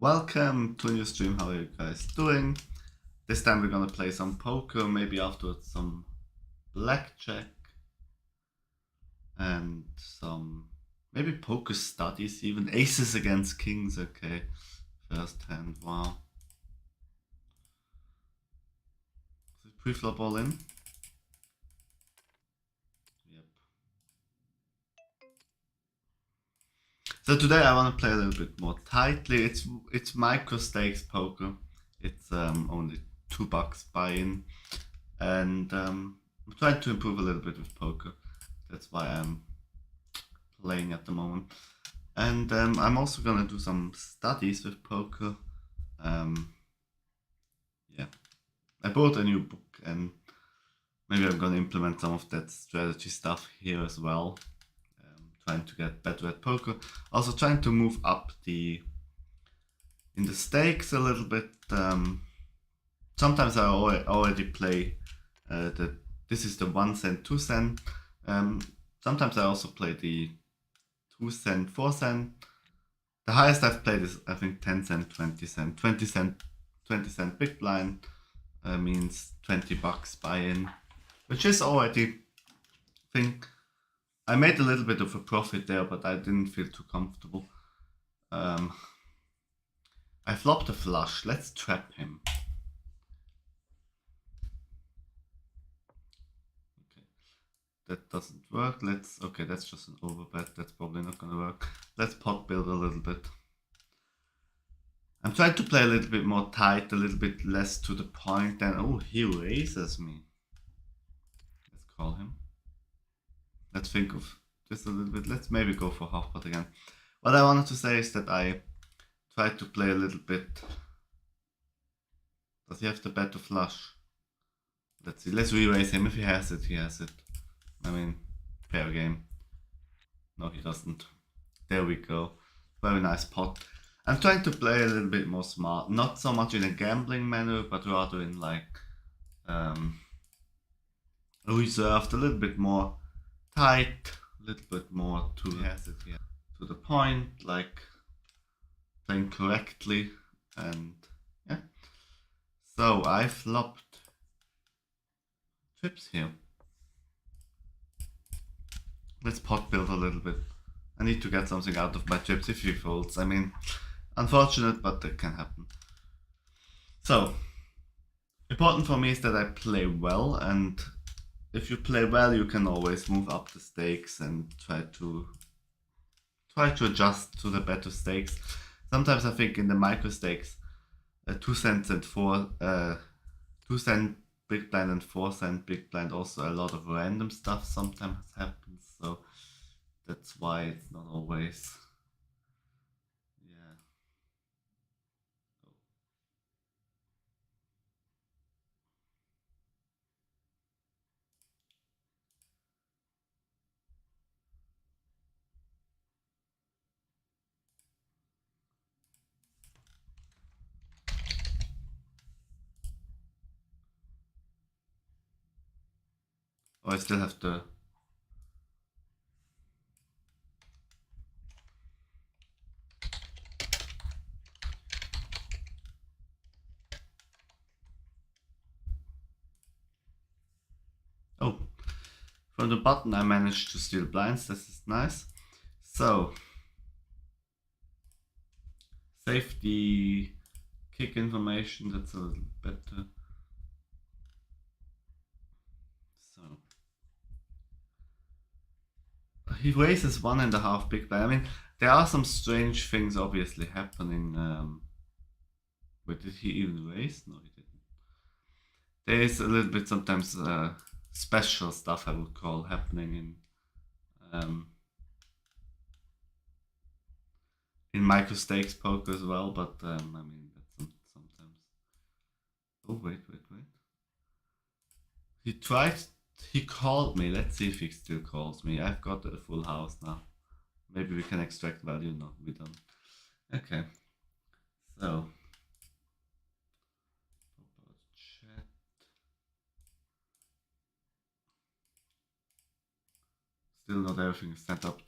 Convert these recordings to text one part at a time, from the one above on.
Welcome to a new stream. How are you guys doing? This time we're gonna play some poker, maybe afterwards some blackjack and some maybe poker studies, even aces against kings. Okay, first hand. Wow. Is it pre-flop all in? Yep. So today I want to play a little bit more tightly. It's micro stakes poker. It's only $2 buy-in, and I'm trying to improve a little bit with poker. That's why I'm playing at the moment. And I'm also gonna do some studies with poker. Yeah, I bought a new book and maybe I'm gonna implement some of that strategy stuff here as well. Trying to get better at poker. Also trying to move up in the stakes a little bit. Sometimes I already play this is the 1 cent, 2 cent. Sometimes I also play the 2 cent, 4 cent. The highest I've played is I think 10 cent, 20 cent. 20 cent big blind means $20 buy-in, which is already, I think, I made a little bit of a profit there, but I didn't feel too comfortable. I flopped a flush. Let's trap him. Okay, that doesn't work. Okay, that's just an overbet. That's probably not gonna work. Let's pot build a little bit. I'm trying to play a little bit more tight, a little bit less to the point. And oh, he raises me. Let's call him. Let's think of this a little bit. Let's maybe go for half pot again. What I wanted to say is that I tried to play a little bit. Does he have the bet to flush? Let's see. Let's re-raise him. If he has it, he has it. I mean, fair game. No, he doesn't. There we go. Very nice pot. I'm trying to play a little bit more smart. Not so much in a gambling manner, but rather in like reserved, a little bit more tight, a little bit more to the point, like playing correctly, and yeah. So I flopped chips here. Let's pot build a little bit. I need to get something out of my chips if he folds. I mean, unfortunate, but that can happen. So, important for me is that I play well, and if you play well, you can always move up the stakes and try to adjust to the better stakes. Sometimes I think in the micro stakes, 2 cents and 2 cent big blind and 4 cent big blind, also a lot of random stuff sometimes happens. So that's why it's not always. Yeah. Oh, I still have to. Oh, from the button I managed to steal blinds. This is nice. So, save the kick information. That's a little better. So, he raises 1.5 big blind. I mean, there are some strange things obviously happening. But did he even raise? No, he didn't. There is a little bit sometimes special stuff I would call happening in micro stakes poker as well. But I mean that's sometimes. Oh wait. He called me. Let's see if he still calls me. I've got a full house now. Maybe we can extract value. No, we don't. Okay. So. Chat. Still not everything is set up.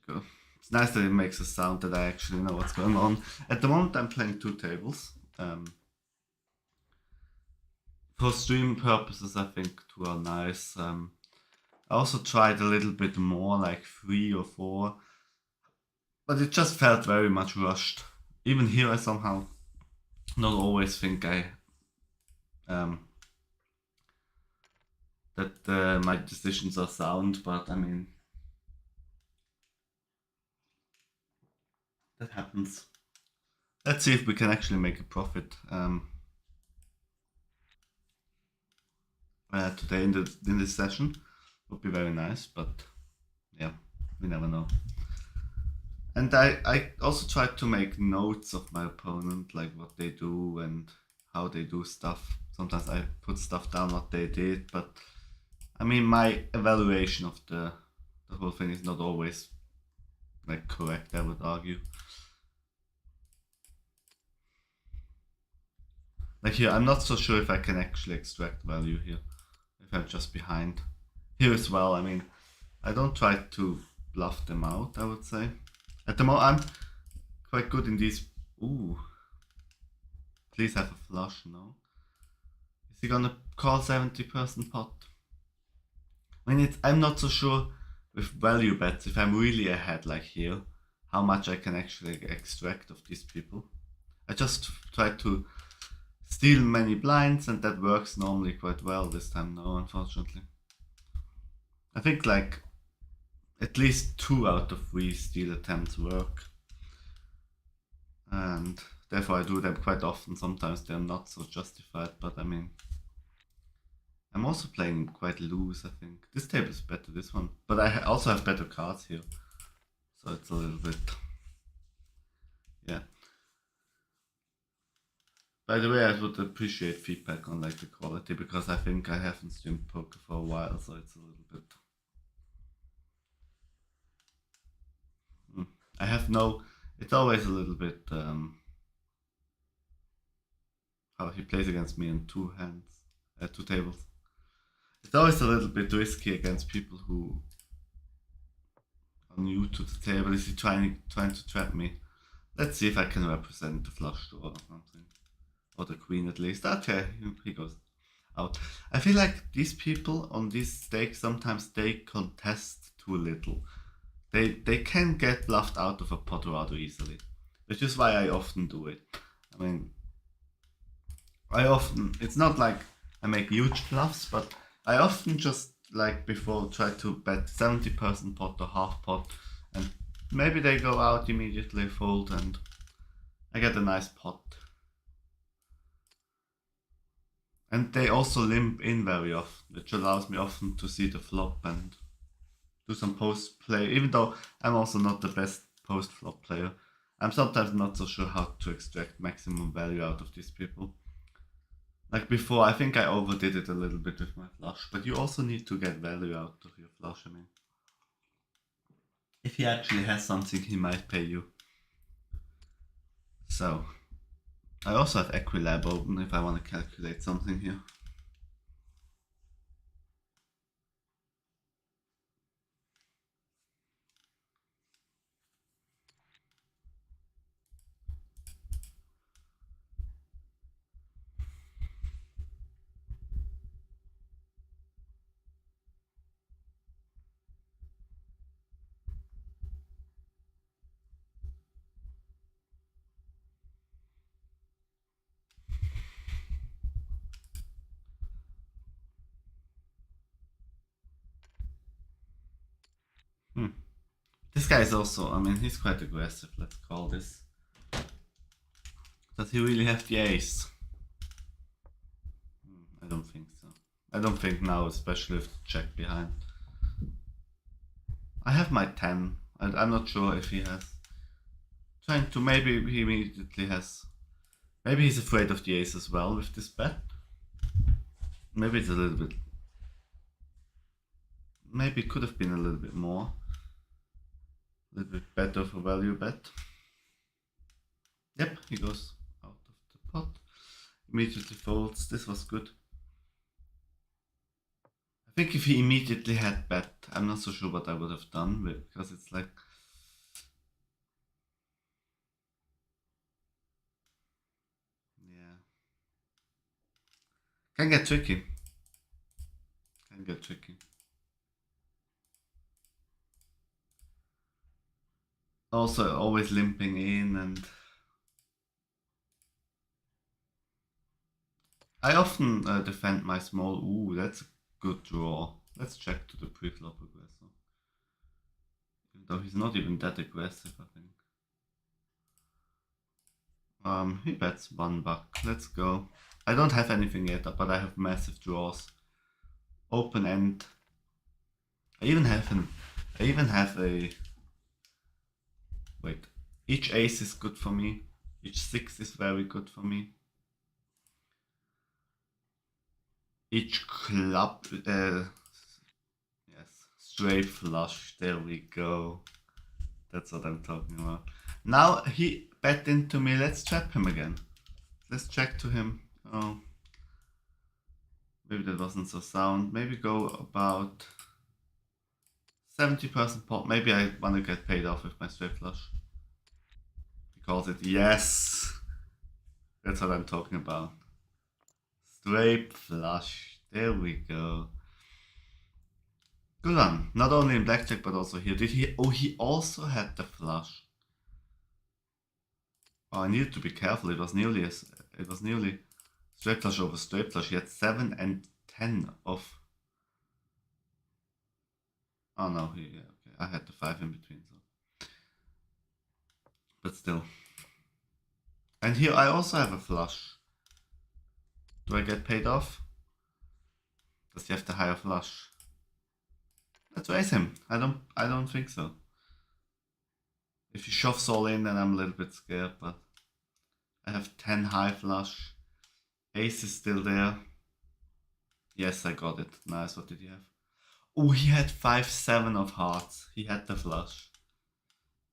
go. It's nice that it makes a sound that I actually know what's going on. At the moment, I'm playing 2 tables. For stream purposes, I think 2 are nice. I also tried a little bit more, like 3 or 4, but it just felt very much rushed. Even here, I somehow not always think that my decisions are sound, but I mean, that happens. Let's see if we can actually make a profit today in this session. Would be very nice, but yeah, we never know. And I also tried to make notes of my opponent, like what they do and how they do stuff. Sometimes I put stuff down what they did, but I mean my evaluation of the whole thing is not always like correct, I would argue. Like here, I'm not so sure if I can actually extract value here, if I'm just behind. Here as well, I mean, I don't try to bluff them out, I would say. At the moment, I'm quite good in these. Ooh. Please have a flush, no? Is he gonna call 70% pot? I mean, I'm not so sure with value bets, if I'm really ahead like here, how much I can actually extract of these people. I just try to steal many blinds, and that works normally quite well. This time, no, unfortunately. I think like at least 2 out of 3 steal attempts work, and therefore I do them quite often. Sometimes they're not so justified, but I mean, I'm also playing quite loose, I think. This table is better, this one, but I also have better cards here, so it's a little bit, yeah. By the way, I would appreciate feedback on like the quality, because I think I haven't streamed poker for a while, so it's a little bit. I have no. It's always a little bit. How he plays against me in 2 hands, 2 tables. It's always a little bit risky against people who are new to the table. Is he trying to trap me? Let's see if I can represent the flush draw or something. Or the queen at least. Okay, he goes out. I feel like these people on these stakes, sometimes they contest too little. They can get bluffed out of a pot rather easily. Which is why I often do it. I mean, it's not like I make huge bluffs, but I often just like before try to bet 70% pot or half pot, and maybe they go out immediately, fold, and I get a nice pot. And they also limp in very often, which allows me often to see the flop and do some post play, even though I'm also not the best post flop player. I'm sometimes not so sure how to extract maximum value out of these people. Like before, I think I overdid it a little bit with my flush, but you also need to get value out of your flush. I mean, if he actually has something, he might pay you. So, I also have Equilab open if I want to calculate something here. This guy is also, I mean, he's quite aggressive, let's call this. Does he really have the ace? I don't think so. I don't think now, especially with the check behind. I have my 10. I'm not sure if he has. Trying to, maybe he immediately has. Maybe he's afraid of the ace as well with this bet. Maybe it's a little bit. Maybe it could have been a little bit more. A little bit better for value bet. Yep, he goes out of the pot. Immediately folds. This was good. I think if he immediately had bet, I'm not so sure what I would have done, because it's like Can get tricky. Can get tricky. Also, always limping in, and I often defend my small. Ooh, that's a good draw. Let's check to the pre-flop aggressor. Even though he's not even that aggressive, I think. He bets $1. Let's go. I don't have anything yet, but I have massive draws. Open end. I even have a. Wait. Each ace is good for me. Each 6 is very good for me. Each club. Yes. Straight flush. There we go. That's what I'm talking about. Now he bet into me. Let's trap him again. Let's check to him. Oh. Maybe that wasn't so sound. Maybe go about 70% pot. Maybe I want to get paid off with my straight flush. He calls it. Yes! That's what I'm talking about. Straight flush. There we go. Good one. Not only in blackjack, but also here. Did he? Oh, he also had the flush. Oh, I needed to be careful. It was nearly straight flush over straight flush. He had 7 and 10 of. Oh no, yeah, okay. I had the 5 in between, so. But still. And here I also have a flush. Do I get paid off? Does he have the higher flush? Let's raise him. I don't think so. If he shoves all in, then I'm a little bit scared, but I have 10 high flush. Ace is still there. Yes, I got it. Nice. What did he have? Oh, he had 5-7 of hearts. He had the flush.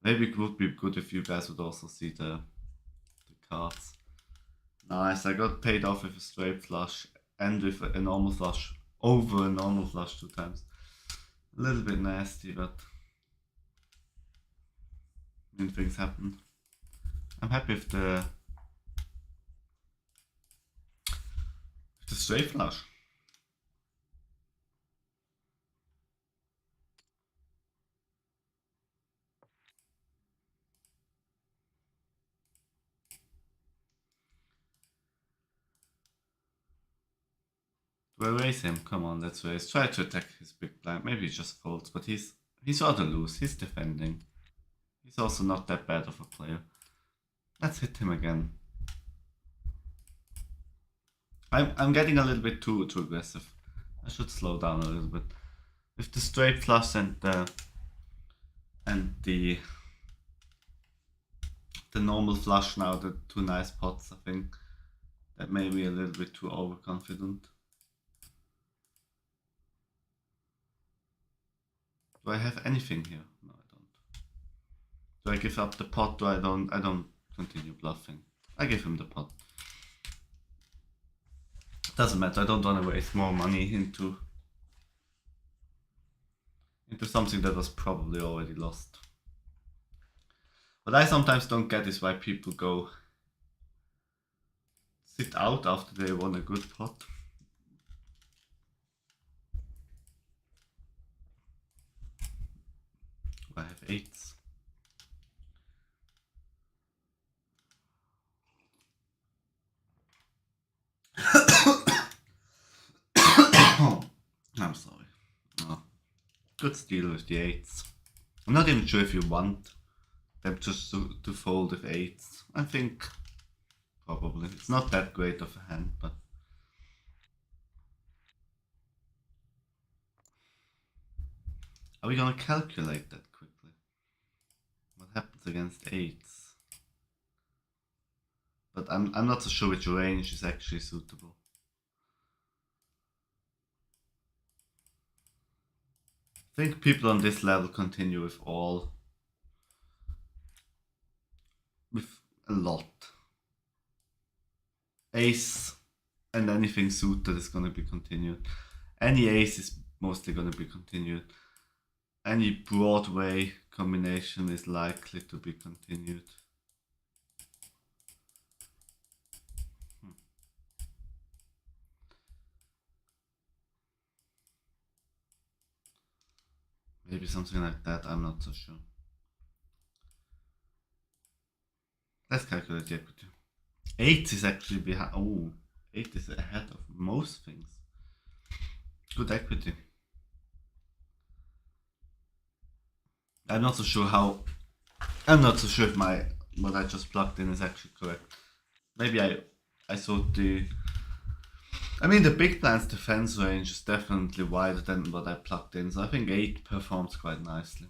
Maybe it would be good if you guys would also see the cards. Nice. I got paid off with a straight flush and with a normal flush. Over a normal flush 2 times. A little bit nasty, but I mean, things happen. I'm happy with the straight flush. Do I raise him? Come on, let's raise. Try to attack his big blind. Maybe he just folds, but he's rather loose. He's defending. He's also not that bad of a player. Let's hit him again. I'm getting a little bit too aggressive. I should slow down a little bit. With the straight flush and the normal flush now, the 2 nice pots, I think that made me a little bit too overconfident. Do I have anything here? No, I don't. Do I give up the pot? Do I don't continue bluffing. I give him the pot. Doesn't matter. I don't want to waste more money into something that was probably already lost. What I sometimes don't get is why people go sit out after they won a good pot. I have 8s. I'm sorry. Oh. Good steal with the 8s. I'm not even sure if you want them just to fold with 8s. I think probably. It's not that great of a hand, but are we gonna calculate that quickly? What happens against 8s? But I'm not so sure which range is actually suitable. I think people on this level continue with a lot. Ace and anything suited is going to be continued. Any ace is mostly going to be continued. Any Broadway combination is likely to be continued. Maybe something like that, I'm not so sure. Let's calculate the equity. 8 is actually behind. Oh, 8 is ahead of most things. Good equity. I'm not so sure how. I'm not so sure if what I just plugged in is actually correct. Maybe I thought I mean, the big blind's defense range is definitely wider than what I plugged in, so I think 8 performs quite nicely.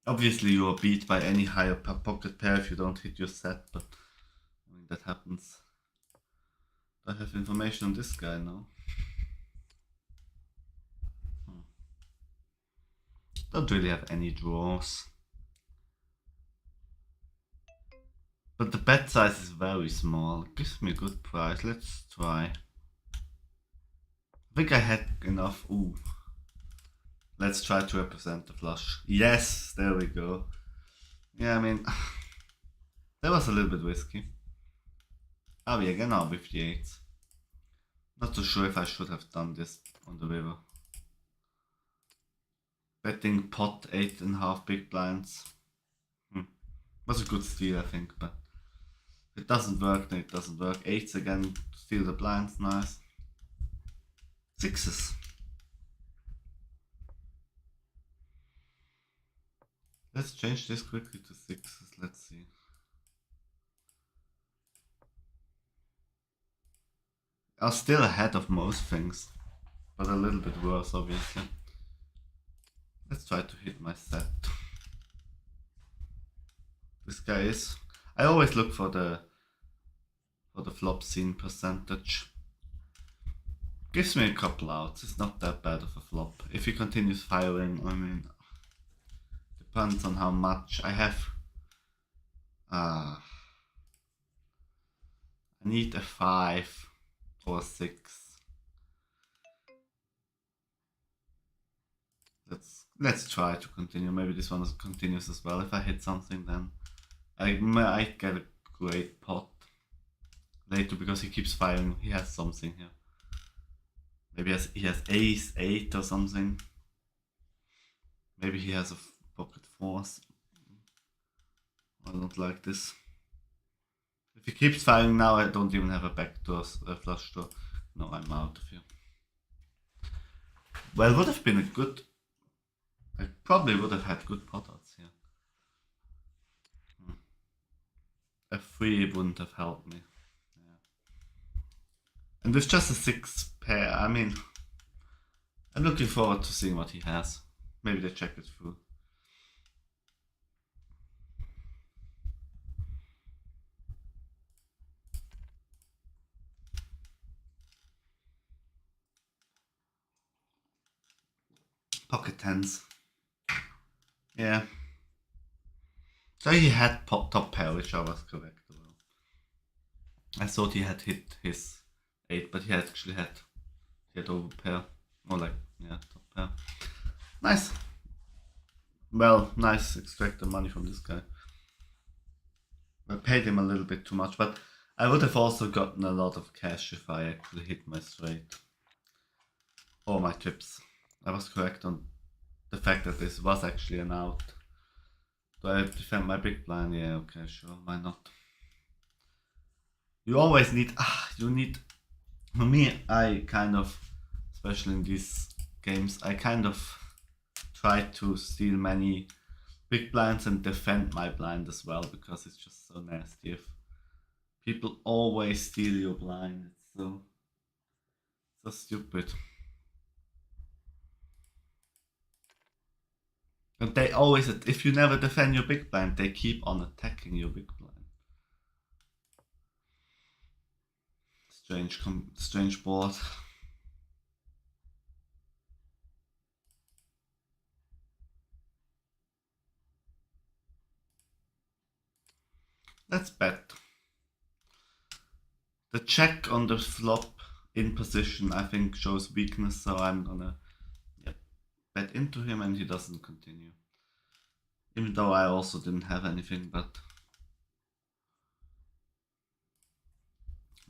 Obviously, you are beat by any higher pocket pair if you don't hit your set, but I mean, that happens. Do I have information on this guy now? Don't really have any draws. But the bet size is very small. It gives me a good price. Let's try. I think I had enough. Ooh. Let's try to represent the flush. Yes, there we go. Yeah, I mean, that was a little bit risky. Oh yeah, genau with the 8. Not so sure if I should have done this on the river. Betting pot 8.5 big blinds. Was a good steal, I think, but if it doesn't work, then it doesn't work. 8s again, steal the blinds, nice. 6s. Let's change this quickly to 6s, let's see. I'm still ahead of most things, but a little bit worse, obviously. Let's try to hit my set. This guy is. I always look for the flop scene percentage. Gives me a couple outs. It's not that bad of a flop. If he continues firing, I mean, depends on how much I have. I need a 5 or a 6. Let's try to continue. Maybe this one continues as well. If I hit something, then I might get a great pot later because he keeps firing. He has something here. Maybe he has ace 8 or something. Maybe he has a pocket 4s. I don't like this. If he keeps firing now, I don't even have a backdoor, a flush draw. No, I'm out of here. Well, would have been a good. I probably would have had good pot odds here. A 3 wouldn't have helped me. Yeah. And with just a 6 pair, I mean, I'm looking forward to seeing what he has. Maybe they check it through. Pocket 10s. Yeah. So he had top pair, which I was correct about. I thought he had hit his 8, but he actually had over pair. Or like, yeah, top pair. Nice. Well, nice extract the money from this guy. I paid him a little bit too much, but I would have also gotten a lot of cash if I actually hit my straight. Or my trips. I was correct on the fact that this was actually an out. Do I defend my big blind? Yeah, okay, sure, why not? You always need, for me, I kind of, especially in these games, I kind of try to steal many big blinds and defend my blind as well, because it's just so nasty if people always steal your blind. It's so stupid. And they always, if you never defend your big blind, they keep on attacking your big blind. Strange board. Let's bet. The check on the flop in position, I think, shows weakness, so I'm gonna bet into him and he doesn't continue. Even though I also didn't have anything, but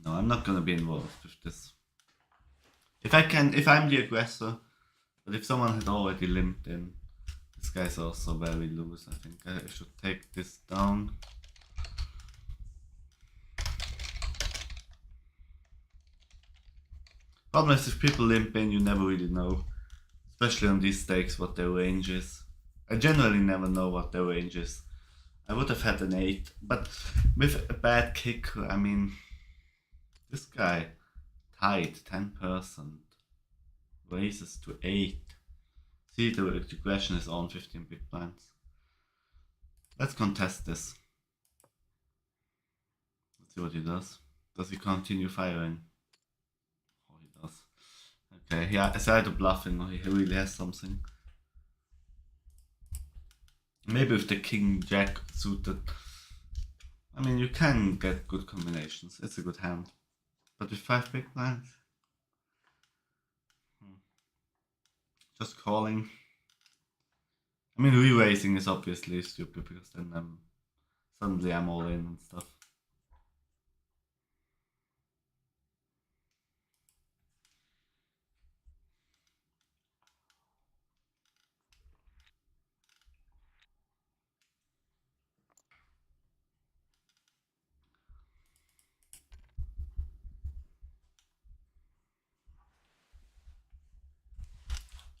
no, I'm not gonna be involved with this. If I'm the aggressor, but if someone had already limped in, this guy's also very loose. I think I should take this down. Problem is, if people limp in, you never really know, especially on these stakes, what their range is. I generally never know what their range is. I would have had an 8, but with a bad kicker, I mean, this guy tied 10%, raises to 8. See, the question is on 15 big blinds. Let's contest this. Let's see what he does. Does he continue firing? Oh, he does. Okay, yeah, it's either bluffing or he really has something. Maybe with the king jack suited. I mean, you can get good combinations. It's a good hand. But with 5 big blinds? Just calling. I mean, re-raising is obviously stupid because then suddenly I'm all in and stuff.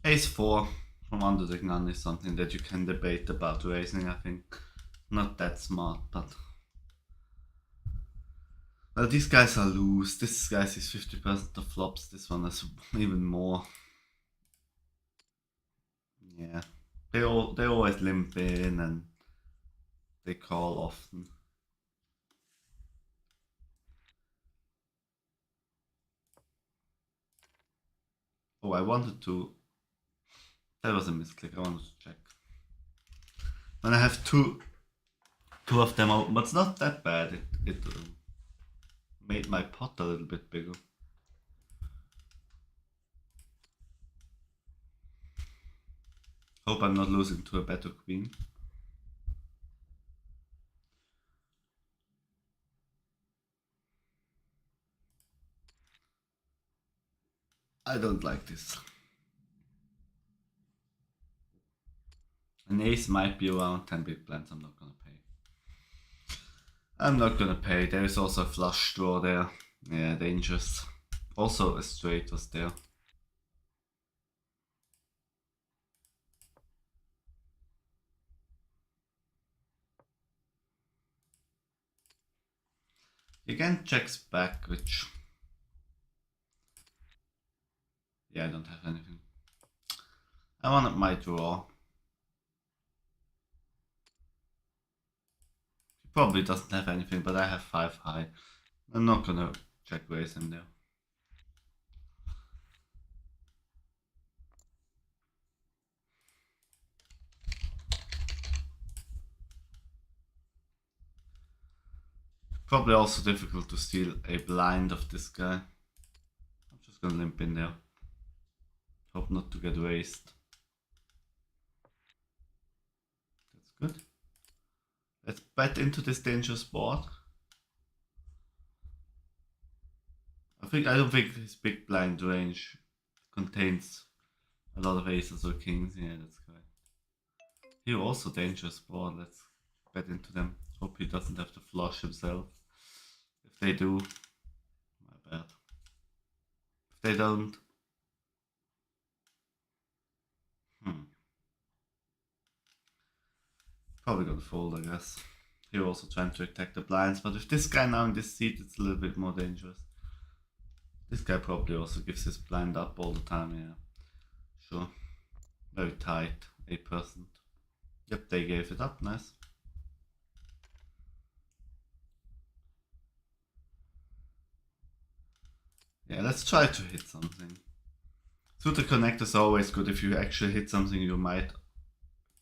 Ace 4 from under the gun is something that you can debate about raising, I think. Not that smart, but... Well, these guys are loose. This guy is 50% of flops. This one is even more. Yeah. They always limp in and they call often. Oh, I wanted to... That was a misclick. I wanted to check. And I have two of them out, but it's not that bad. It made my pot a little bit bigger. Hope I'm not losing to a better queen. I don't like this. An ace might be around 10 big blinds. I'm not gonna pay. I'm not gonna pay. There is also a flush draw there. Yeah, dangerous. Also a straight was there. He again checks back, which... Yeah, I don't have anything. I wanted my draw. He probably doesn't have anything, but I have 5 high. I'm not gonna check raise him there. Probably also difficult to steal a blind of this guy. I'm just gonna limp in there. Hope not to get raised. That's good. Let's bet into this dangerous board. I don't think his big blind range contains a lot of aces or kings. Yeah, that's correct. Here also dangerous board. Let's bet into them. Hope he doesn't have to flush himself. If they do, my bad. If they don't, probably gonna fold, I guess. Here also trying to attack the blinds, but with this guy now in this seat, it's a little bit more dangerous. This guy probably also gives his blind up all the time, yeah. Sure. Very tight, 8%. Yep, they gave it up, nice. Yeah, let's try to hit something. Suited connect is always good. If you actually hit something, you might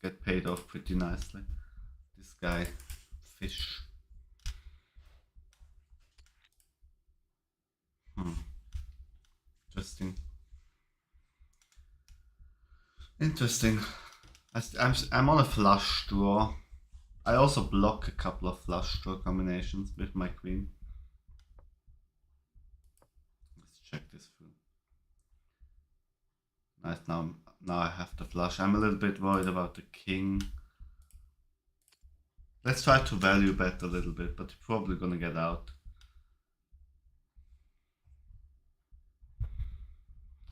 get paid off pretty nicely. This guy, fish. Interesting. Interesting. I'm on a flush draw. I also block a couple of flush draw combinations with my queen. Let's check this through. Nice, now I have the flush. I'm a little bit worried about the king. Let's try to value bet a little bit, but he's probably gonna get out.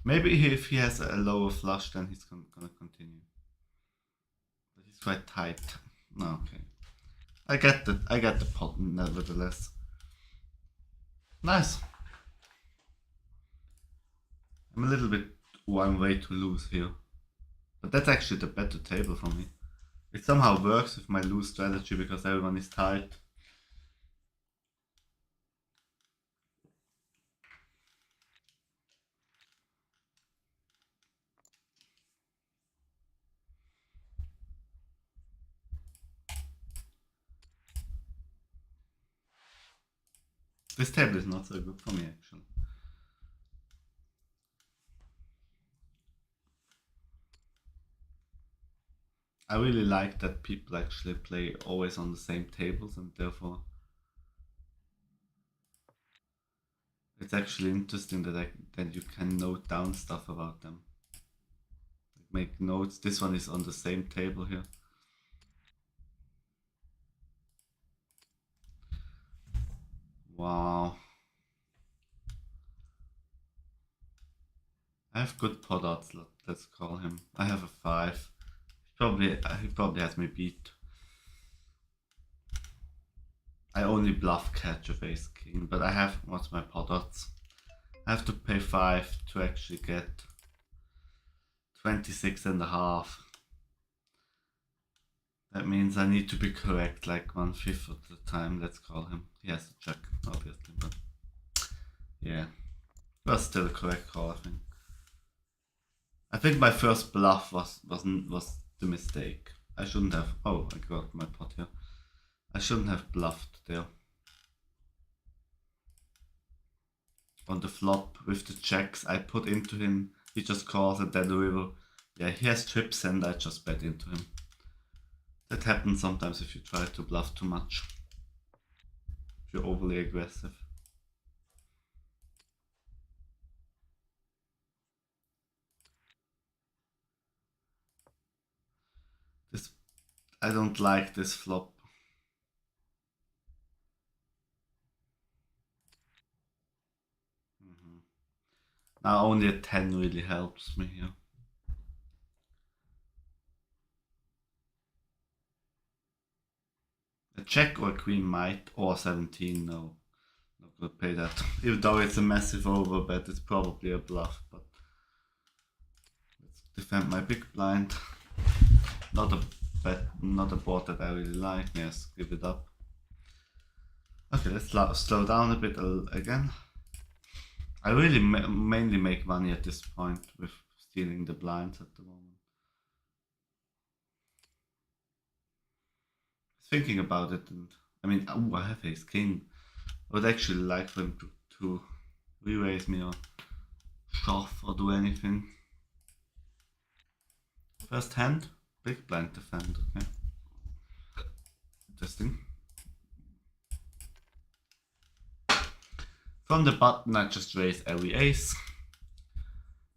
Maybe if he has a lower flush, then he's gonna continue. But he's quite tight. No, okay. I get the pot nevertheless. Nice. I'm a little bit one way to lose here. But that's actually the better table for me. It somehow works with my lose strategy because everyone is tight. This table is not so good for me actually. I really like that people actually play always on the same tables, and therefore it's actually interesting that you can note down stuff about them. Like make notes. This one is on the same table here. Wow. I have good pot odds, let's call him. I have a 5. He probably has me beat. I only bluff catch of ace king, but I have, what's my pot odds? I have to pay 5 to actually get 26.5. That means I need to be correct like 1/5 of the time. Let's call him. He has to check, obviously, but yeah. But still a correct call, I think. I think my first bluff was the mistake. I shouldn't have. Oh, I got my pot here. I shouldn't have bluffed there. On the flop with the checks I put into him, he just calls and then the river. Yeah, he has trips and I just bet into him. That happens sometimes if you try to bluff too much. If you're overly aggressive. I don't like this flop. Now only a 10 really helps me here. A check or a queen might, or 17, no. Not gonna pay that. Even though it's a massive overbet, it's probably a bluff, but let's defend my big blind. Not a bet, not a board that I really like. Yes, give it up. Okay, let's slow down a bit again. I really mainly make money at this point with stealing the blinds at the moment. Thinking about it, and I mean, I have ace king. I would actually like for him to re-raise me or shove or do anything. First hand, big blind defend, okay. Interesting. From the button I just raise every ace.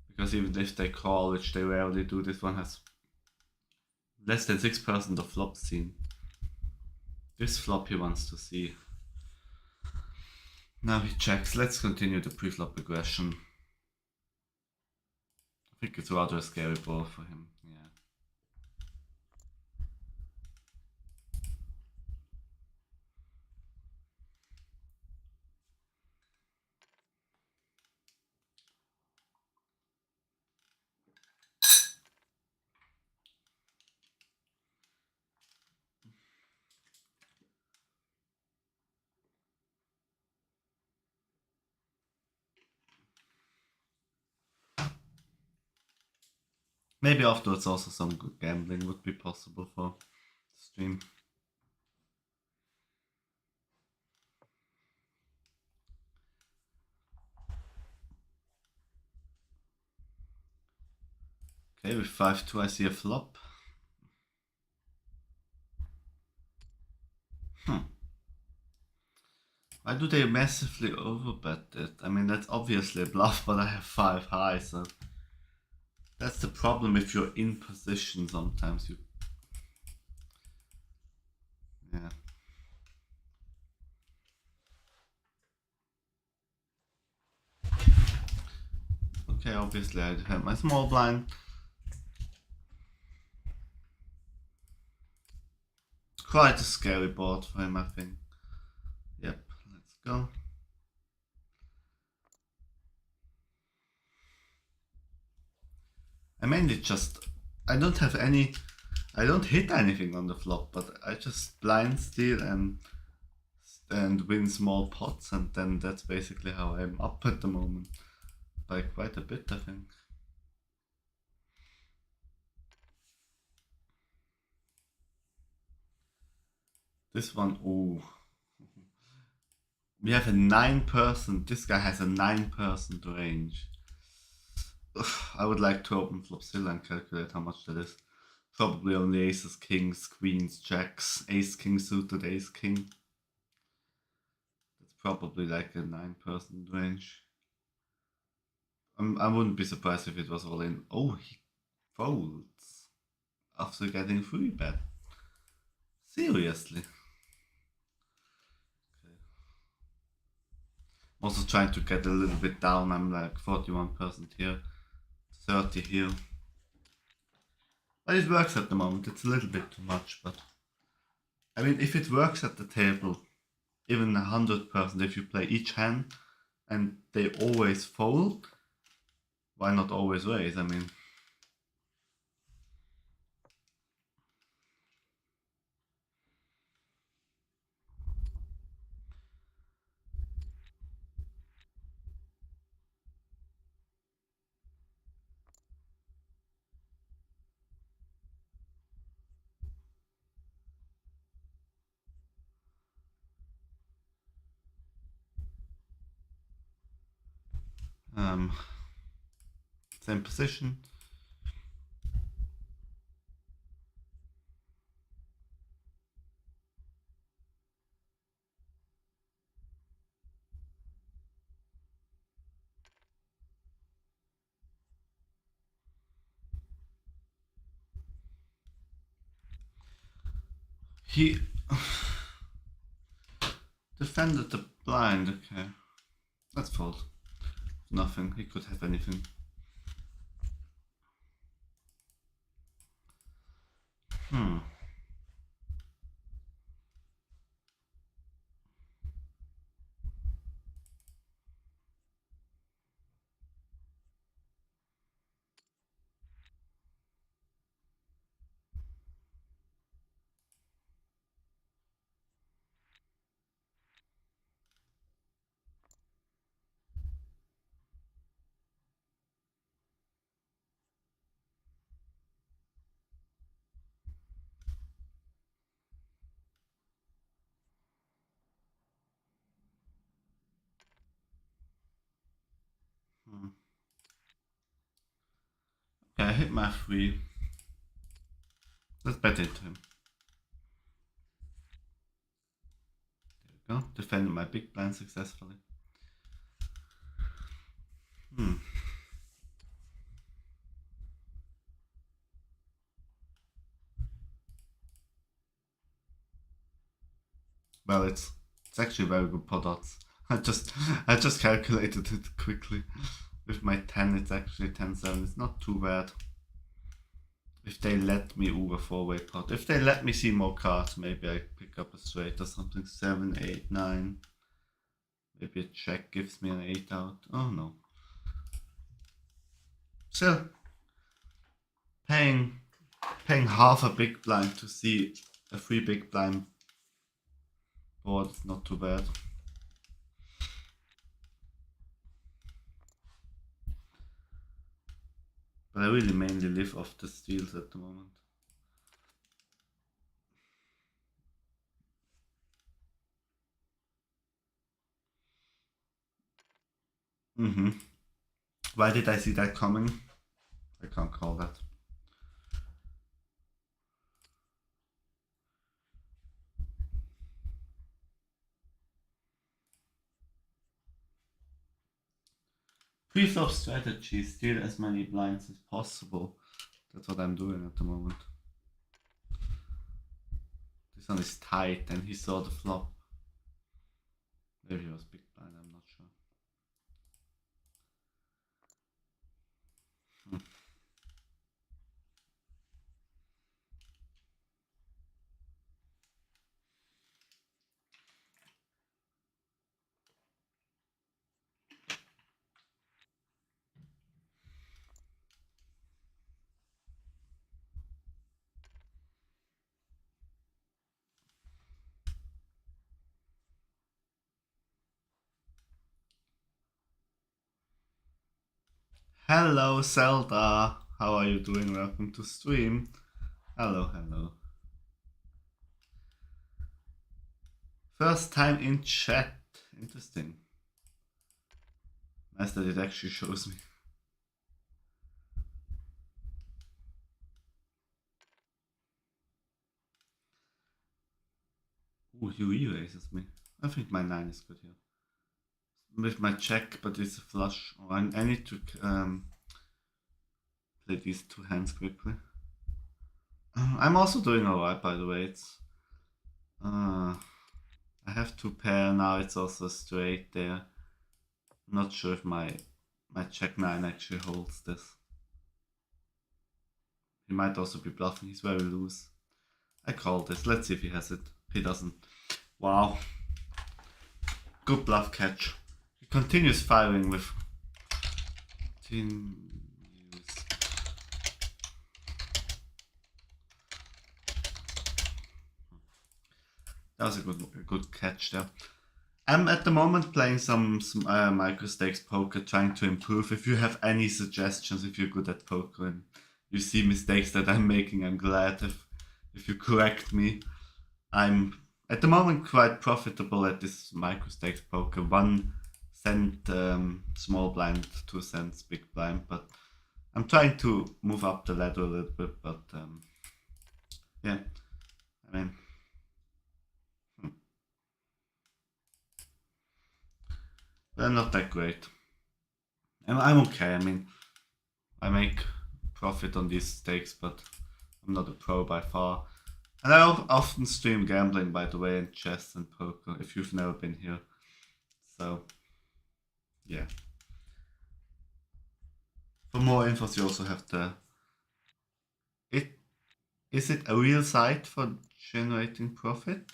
Because even if they call, which they rarely do, this one has less than 6% of flop seen. This flop he wants to see. Now he checks. Let's continue the pre-flop aggression. I think it's rather a scary ball for him. Yeah. Maybe afterwards also some good gambling would be possible for the stream. Okay, with 5-2 I see a flop. Why do they massively overbet it? I mean, that's obviously a bluff, but I have 5 high, so That's the problem if you're in position sometimes. Yeah. Okay, obviously I have my small blind. Quite a scary board for him, I think. Yep, let's go. I mainly just... I don't hit anything on the flop, but I just blind steal and win small pots, and then that's basically how I'm up at the moment. By quite a bit, I think. This one, ooh. We have a 9%, this guy has a 9% range. I would like to open Flopzilla and calculate how much that is. Probably only aces, kings, queens, jacks, ace, king suited, ace, king. That's probably like a 9% range. I wouldn't be surprised if it was all in. Oh, he folds after getting 3-bet. Seriously. Okay. I'm also trying to get a little bit down. I'm like 41% here, 30 here. But it works at the moment. It's a little bit too much, but I mean, if it works at the table, even 100%, if you play each hand and they always fold, why not always raise? I mean, same position. He defended the blind, okay. That's fold. Nothing, he could have anything. Okay, I hit my 3. Let's bet into him. There we go. Defended my big blind successfully. Well, it's actually very good pot odds. I just calculated it quickly. With my 10, it's actually 10-7. It's not too bad. If they let me over 4-way pot. If they let me see more cards, maybe I pick up a straight or something. 7, 8, 9. Maybe a check gives me an 8 out. Oh no. Still, paying half a big blind to see a 3 big blind board is not too bad. But I really mainly live off the steals at the moment. Why did I see that coming? I can't call that. Pre-flop strategy, steal as many blinds as possible. That's what I'm doing at the moment. This one is tight and he saw the flop. Maybe he was big blind, I'm not sure. Hello Zelda, how are you doing? Welcome to stream. Hello, hello. First time in chat. Interesting. Nice that it actually shows me. Ooh, you erases me. I think my 9 is good here. With my check, but it's a flush. Oh, I need to play these two hands quickly. I'm also doing alright, by the way. It's I have two pair now. It's also straight there. I'm not sure if my check 9 actually holds this. He might also be bluffing. He's very loose. I call this. Let's see if he has it. He doesn't. Wow. Good bluff catch. He continues firing with that was a good catch there. I'm at the moment playing some micro stakes poker, trying to improve. If you have any suggestions, if you're good at poker and you see mistakes that I'm making, I'm glad if you correct me. I'm at the moment quite profitable at this micro stakes poker. 1 cent small blind, 2 cents big blind, but I'm trying to move up the ladder a little bit. But yeah, I mean. They're not that great. I'm okay. I mean, I make profit on these stakes, but I'm not a pro by far. And I often stream gambling, by the way, and chess and poker, if you've never been here. So, yeah. For more info, you also have the... Is it a real site for generating profit?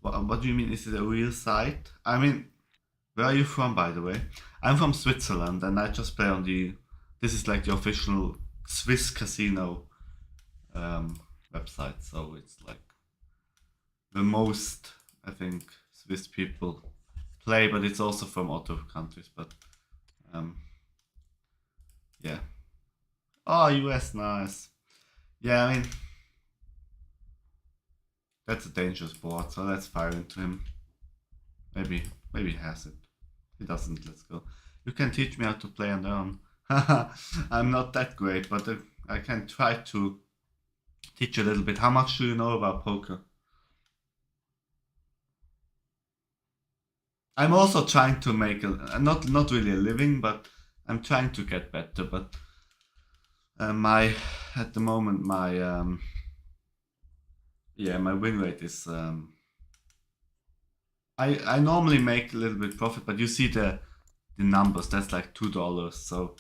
What do you mean, is it a real site? I mean, where are you from, by the way? I'm from Switzerland, and I just play on the... This is like the official Swiss casino website, so it's like the most, I think, Swiss people play, but it's also from other countries. But yeah. Oh, US, nice. Yeah, I mean, that's a dangerous board, so let's fire into him. Maybe he has it. He doesn't. Let's go. You can teach me how to play and earn. I'm not that great, but I can try to teach you a little bit. How much do you know about poker? I'm also trying to make not really a living, but I'm trying to get better. But my at the moment my my win rate is I normally make a little bit profit, but you see the numbers. That's like $2. So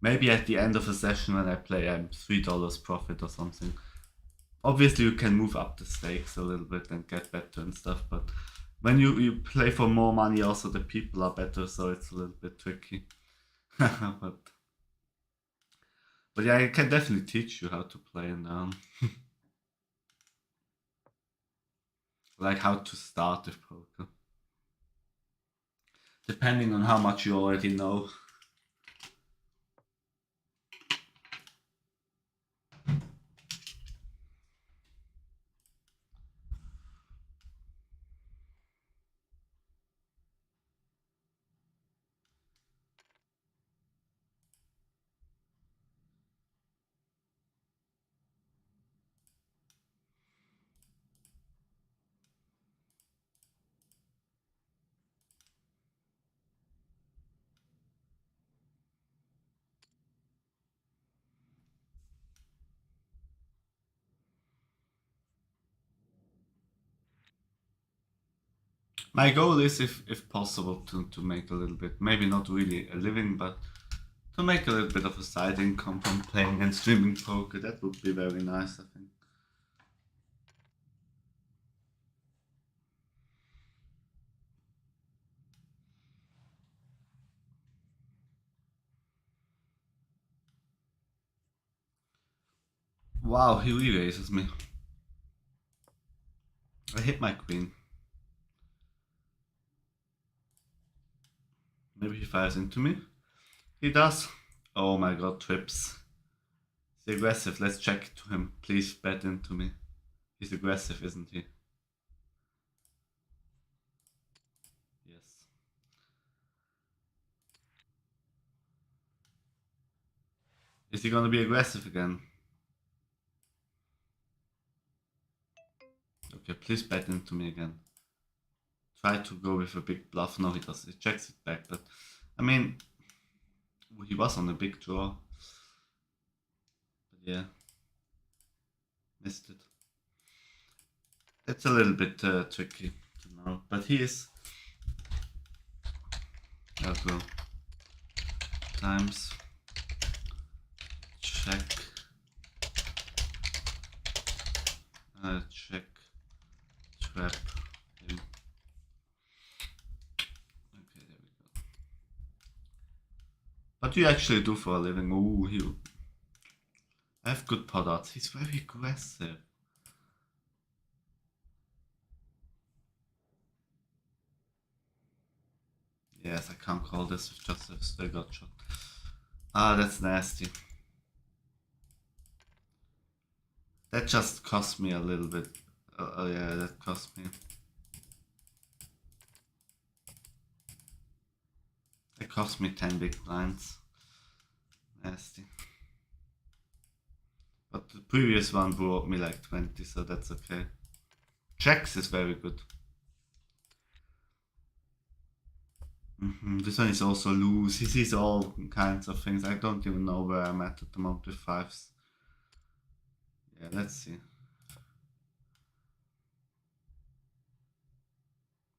maybe at the end of a session when I play, I'm $3 profit or something. Obviously, you can move up the stakes a little bit and get better and stuff, but when you play for more money, also the people are better, so it's a little bit tricky. but yeah, I can definitely teach you how to play and like how to start with poker, depending on how much you already know. My goal is, if possible, to make a little bit, maybe not really a living, but to make a little bit of a side income from playing and streaming poker. That would be very nice, I think. Wow, he re-raises me. I hit my queen. Maybe he fires into me. He does. Oh my god, trips. He's aggressive. Let's check to him. Please bet into me. He's aggressive, isn't he? Yes. Is he gonna be aggressive again? Okay, please bet into me again. Try to go with a big bluff. No, he does. He checks it back, but I mean, he was on a big draw. But yeah, missed it. It's a little bit tricky to know, but he is. I'll go times check. Check trap him. Okay, there we go. What do you actually do for a living? Ooh, I have good pot odds. He's very aggressive. Yes, I can't call this with just a still got shot. Ah, that's nasty. That just cost me a little bit. Oh yeah, that cost me. It cost me 10 big blinds. Nasty. But the previous one brought me like 20, so that's okay. Checks is very good. This one is also loose. He sees all kinds of things. I don't even know where I'm at the moment with fives. Yeah, let's see.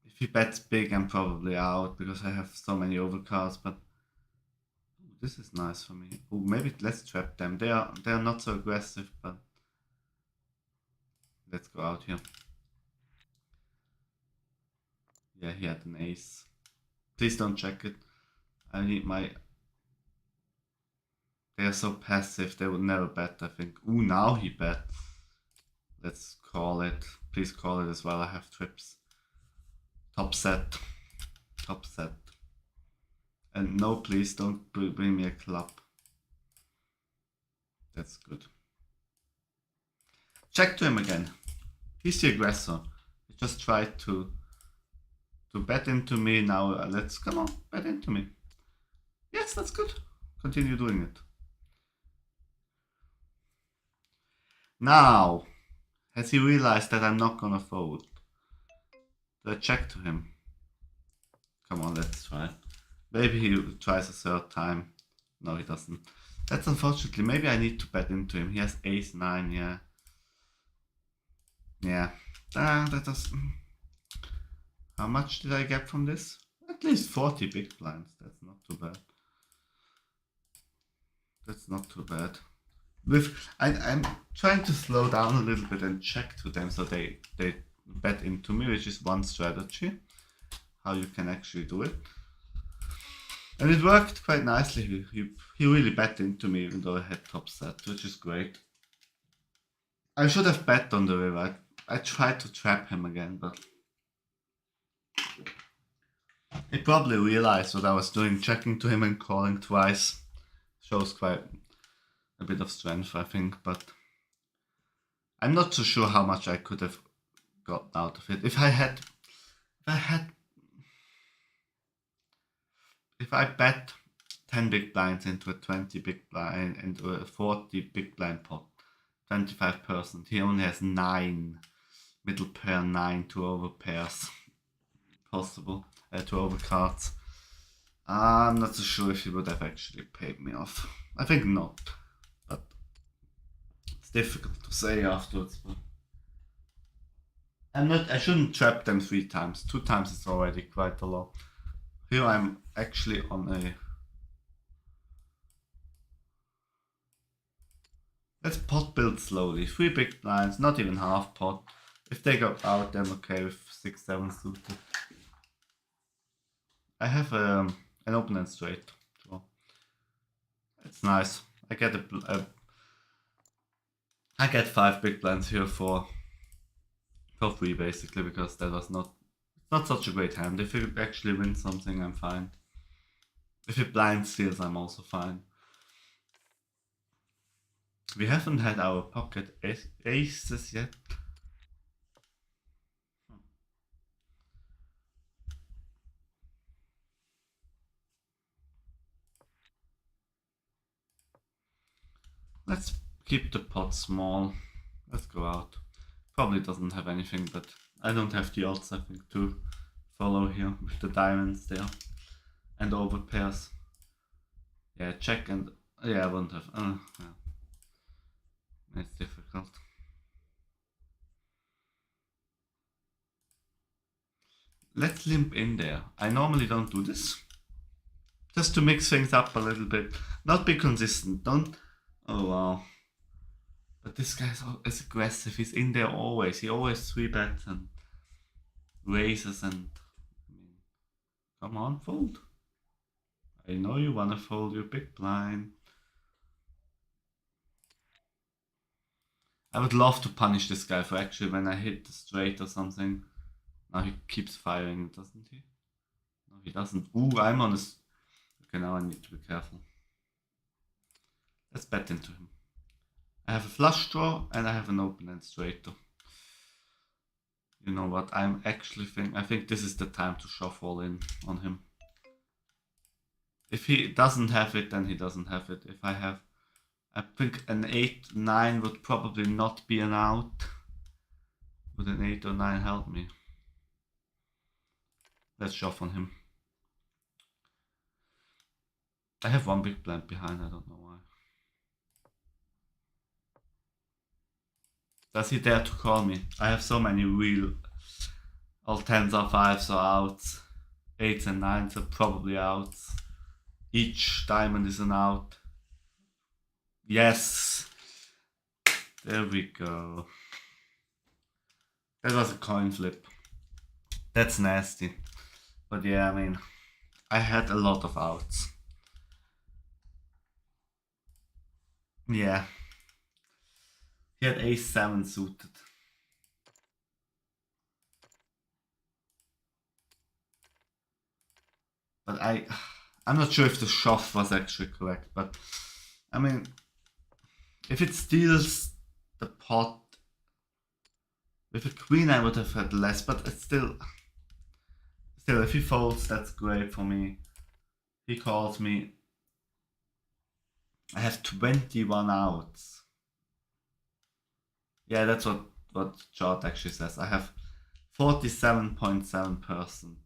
If he bets big, I'm probably out because I have so many overcards, but this is nice for me. Oh, maybe let's trap them. They are not so aggressive, but let's go out here. Yeah, he had an ace. Please don't check it. I need my... They are so passive, they would never bet, I think. Ooh, now he bet. Let's call it. Please call it as well, I have trips. Top set. Top set. And no, please don't bring me a club. That's good. Check to him again. He's the aggressor. He just tried to bet into me. Now let's, come on, bet into me. Yes, that's good. Continue doing it. Now, has he realized that I'm not gonna fold? Do I check to him? Come on, let's try. Maybe he tries a third time. No, he doesn't. That's unfortunately. Maybe I need to bet into him. He has ace 9, yeah. Yeah. That does... How much did I get from this? At least 40 big blinds. That's not too bad. That's not too bad. I'm trying to slow down a little bit and check to them so they bet into me, which is one strategy. How you can actually do it. And it worked quite nicely. He really bet into me even though I had top set, which is great. I should have bet on the river. I tried to trap him again, but he probably realized what I was doing, checking to him and calling twice. Shows quite a bit of strength, I think, but I'm not so sure how much I could have gotten out of it. If I bet 10 big blinds into a 20 big blind, into a 40 big blind pot, 25%, he only has 9 middle pair, 9 2 over pairs possible, 2 over cards. I'm not so sure if he would have actually paid me off. I think not, but it's difficult to say afterwards. But I shouldn't trap them 3 times. 2 times is already quite a lot. Here I'm actually on a... Let's pot build slowly. 3 big blinds, not even half pot. If they go out, then okay with 6, 7 suited. I have an open and straight draw. It's nice. I get I get 5 big blinds here for free basically, because that was not such a great hand. If you actually win something, I'm fine. If it blind steals, I'm also fine. We haven't had our pocket aces yet. Let's keep the pot small. Let's go out. Probably doesn't have anything, but I don't have the odds, I think, to follow here with the diamonds there. And over pairs. Yeah, check and... Yeah, I won't have... yeah. It's difficult. Let's limp in there. I normally don't do this. Just to mix things up a little bit. Not be consistent. Don't... Oh, wow. But this guy is aggressive. He's in there always. He always 3-bets and raises and... I mean, come on, fold. I know you wanna fold your big blind. I would love to punish this guy for actually when I hit the straight or something. Now he keeps firing, doesn't he? No, he doesn't. Ooh, I'm on this. Okay, now I need to be careful. Let's bet into him. I have a flush draw and I have an open and straight though. You know what? I think this is the time to shuffle in on him. If he doesn't have it, then he doesn't have it. If I think an 8, 9 would probably not be an out. Would an 8 or 9 help me? Let's shove on him. I have 1 big blind behind, I don't know why. Does he dare to call me? I have so many real... All 10s or 5s are outs. 8s and 9s are probably outs. Each diamond is an out. Yes! There we go. That was a coin flip. That's nasty. But yeah, I mean, I had a lot of outs. Yeah. He had ace-7 suited. But I'm not sure if the shove was actually correct, but I mean, if it steals the pot with a queen, I would have had less, but it's still, if he folds, that's great for me. He calls me. I have 21 outs. Yeah, that's what chart actually says. I have 47.7%.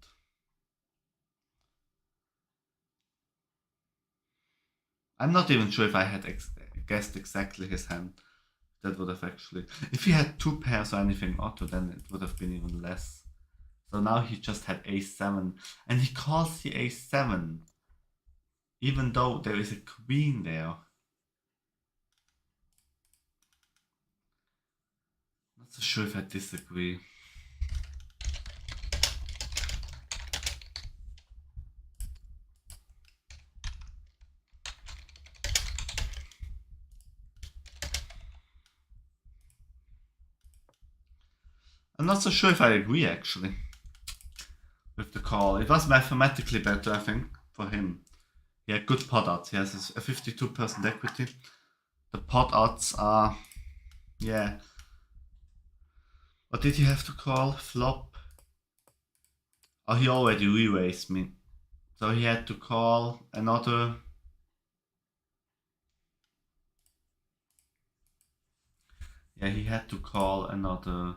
I'm not even sure if I had guessed exactly his hand. That would have actually... If he had 2 pairs or anything auto, then it would have been even less. So now he just had ace-7. And he calls the ace-7. Even though there is a queen there. Not so sure if I disagree. I'm not so sure if I agree actually with the call. It was mathematically better, I think, for him. He had good pot odds. He has a 52% equity. The pot odds are, yeah. What did he have to call? Flop? Oh, he already re-raised me. So he had to call another... Yeah, he had to call another...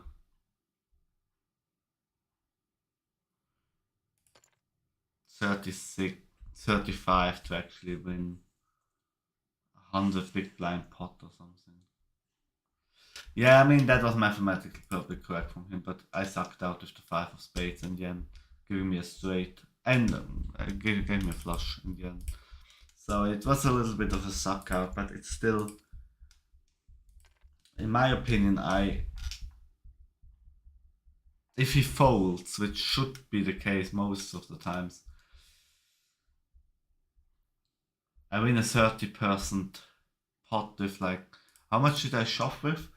36, 35 to actually win 100 big blind pot or something. Yeah, I mean, that was mathematically probably correct from him, but I sucked out with the 5 of spades in the end, giving me a straight, and gave me a flush in the end. So it was a little bit of a suck out, but it's still, in my opinion, if he folds, which should be the case most of the times, I win a 30% pot with like, how much did I shove with?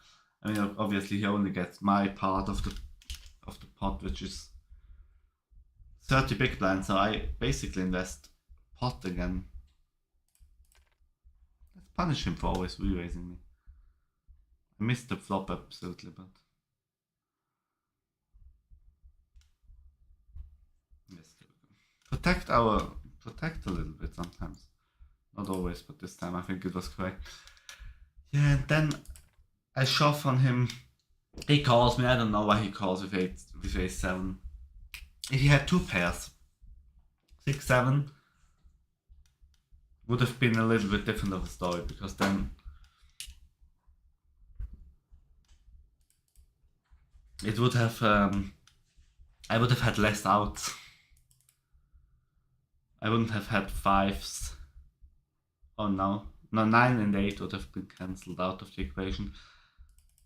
I mean, obviously he only gets my part of the pot, which is 30 big blinds, so I basically invest pot again. Let's punish him for always re-raising me. I missed the flop absolutely, but yes, there we go. Protect a little bit sometimes. Not always, but this time I think it was correct. Yeah, and then I shove on him. He calls me. I don't know why he calls with ace-7. If he had two pairs, 6-7, would have been a little bit different of a story, because then it would have I would have had less outs. I wouldn't have had fives. Oh no, 9 and 8 would have been cancelled out of the equation,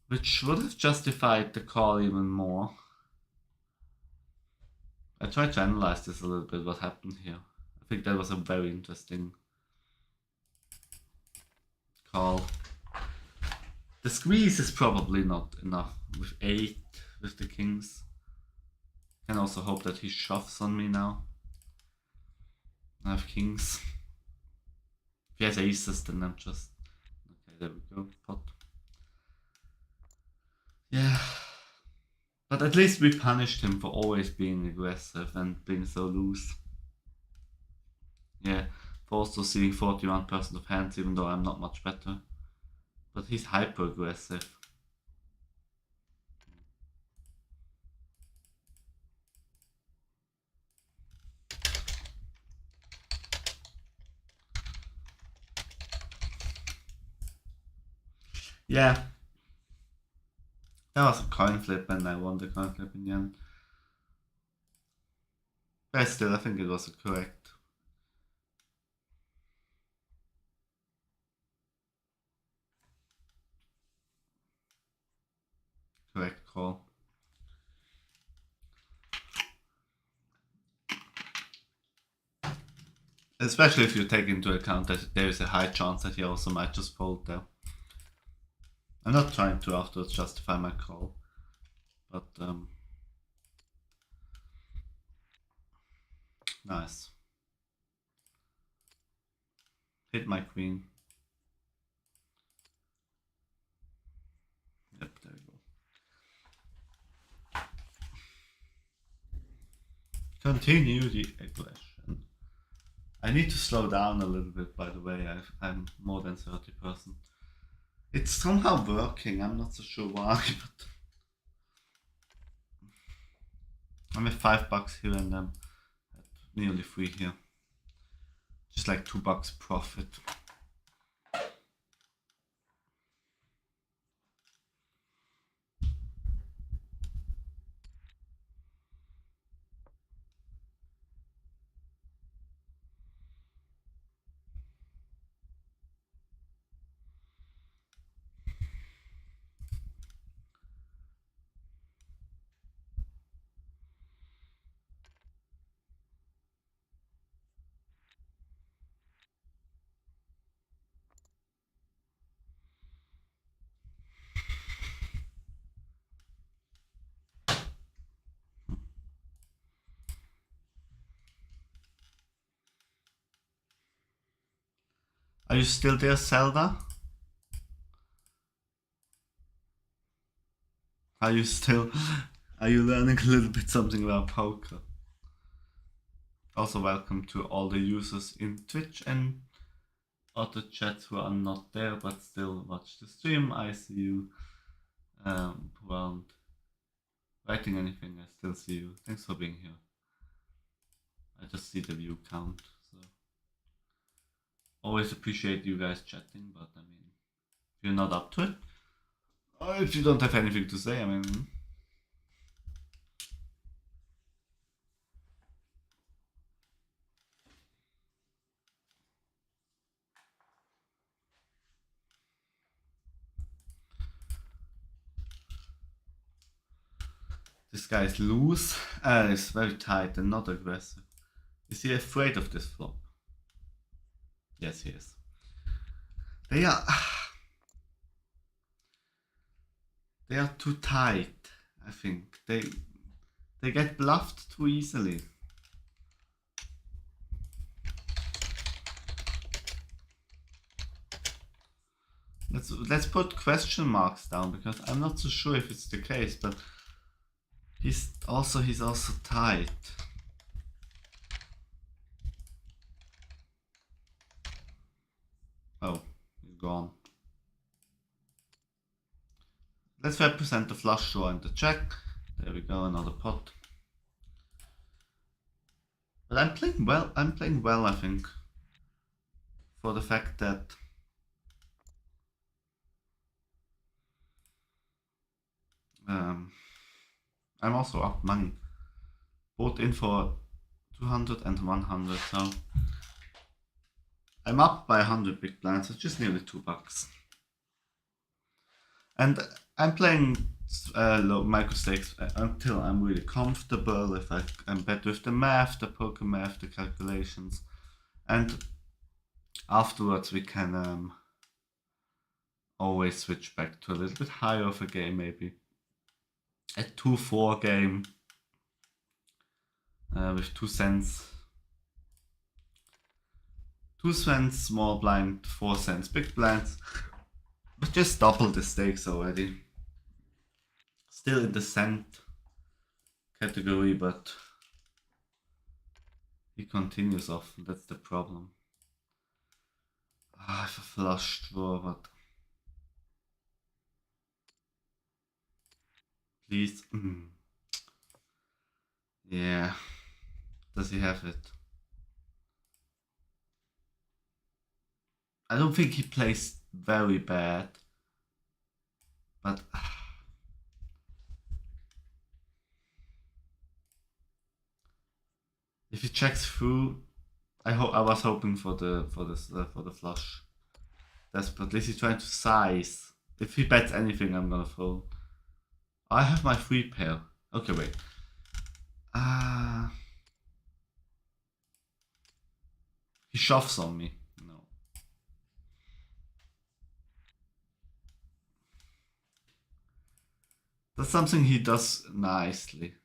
which would have justified the call even more. I tried to analyze this a little bit, what happened here. I think that was a very interesting call. The squeeze is probably not enough with 8 with the kings. Can also hope that he shoves on me now. I have kings. If he has aces, then I'm just... Okay, there we go, pot. Yeah. But at least we punished him for always being aggressive and being so loose. Yeah, for also seeing 41% of hands, even though I'm not much better. But he's hyper aggressive. Yeah. That was a coin flip and I won the coin flip in the end. But still, I think it was a correct call. Especially if you take into account that there is a high chance that he also might just fold there. I'm not trying to afterwards justify my call, but nice. Hit my queen. Yep, there we go. Continue the aggression. I need to slow down a little bit, by the way. I'm more than 30%. It's somehow working, I'm not so sure why, but I'm at $5 here and I'm at nearly 3 here. Just like $2 profit. Are you still there, Zelda? Are you learning a little bit something about poker? Also welcome to all the users in Twitch and other chats who are not there but still watch the stream. I see you who aren't writing anything. I still see you. Thanks for being here. I just see the view count, so always appreciate you guys chatting, but I mean, if you're not up to it, If you don't have anything to say, I mean... This guy is loose, is very tight and not aggressive. Is he afraid of this flop? Yes, he is. They are too tight, I think. They get bluffed too easily. Let's put question marks down, because I'm not so sure if it's the case, but he's also tight. Oh, he's gone. Let's represent the flush draw and the check. There we go, another pot. But I'm playing well, I think. For the fact that I'm also up money. Both in for 200 and 100, so I'm up by 100 big blinds. It's just nearly $2. And I'm playing low micro stakes until I'm really comfortable. If I'm better with the math, the poker math, the calculations, and afterwards we can always switch back to a little bit higher of a game, maybe a 2-4 game with 2 cents. 2 cents small blind, 4 cents big blinds, but just double the stakes already. Still in the cent category, but he continues off, that's the problem. I have a flush draw, but please. Yeah. Does he have it? I don't think he plays very bad, but if he checks through, I was hoping for the flush. Desperately, he's trying to size. If he bets anything, I'm gonna fold. I have my 3 pair. Okay, wait. He shoves on me. No. That's something he does nicely.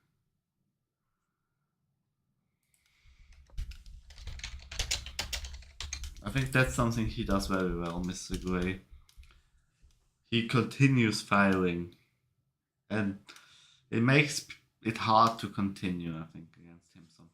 I think that's something he does very well, Mr. Gray. He continues firing, and it makes it hard to continue, I think, against him sometimes.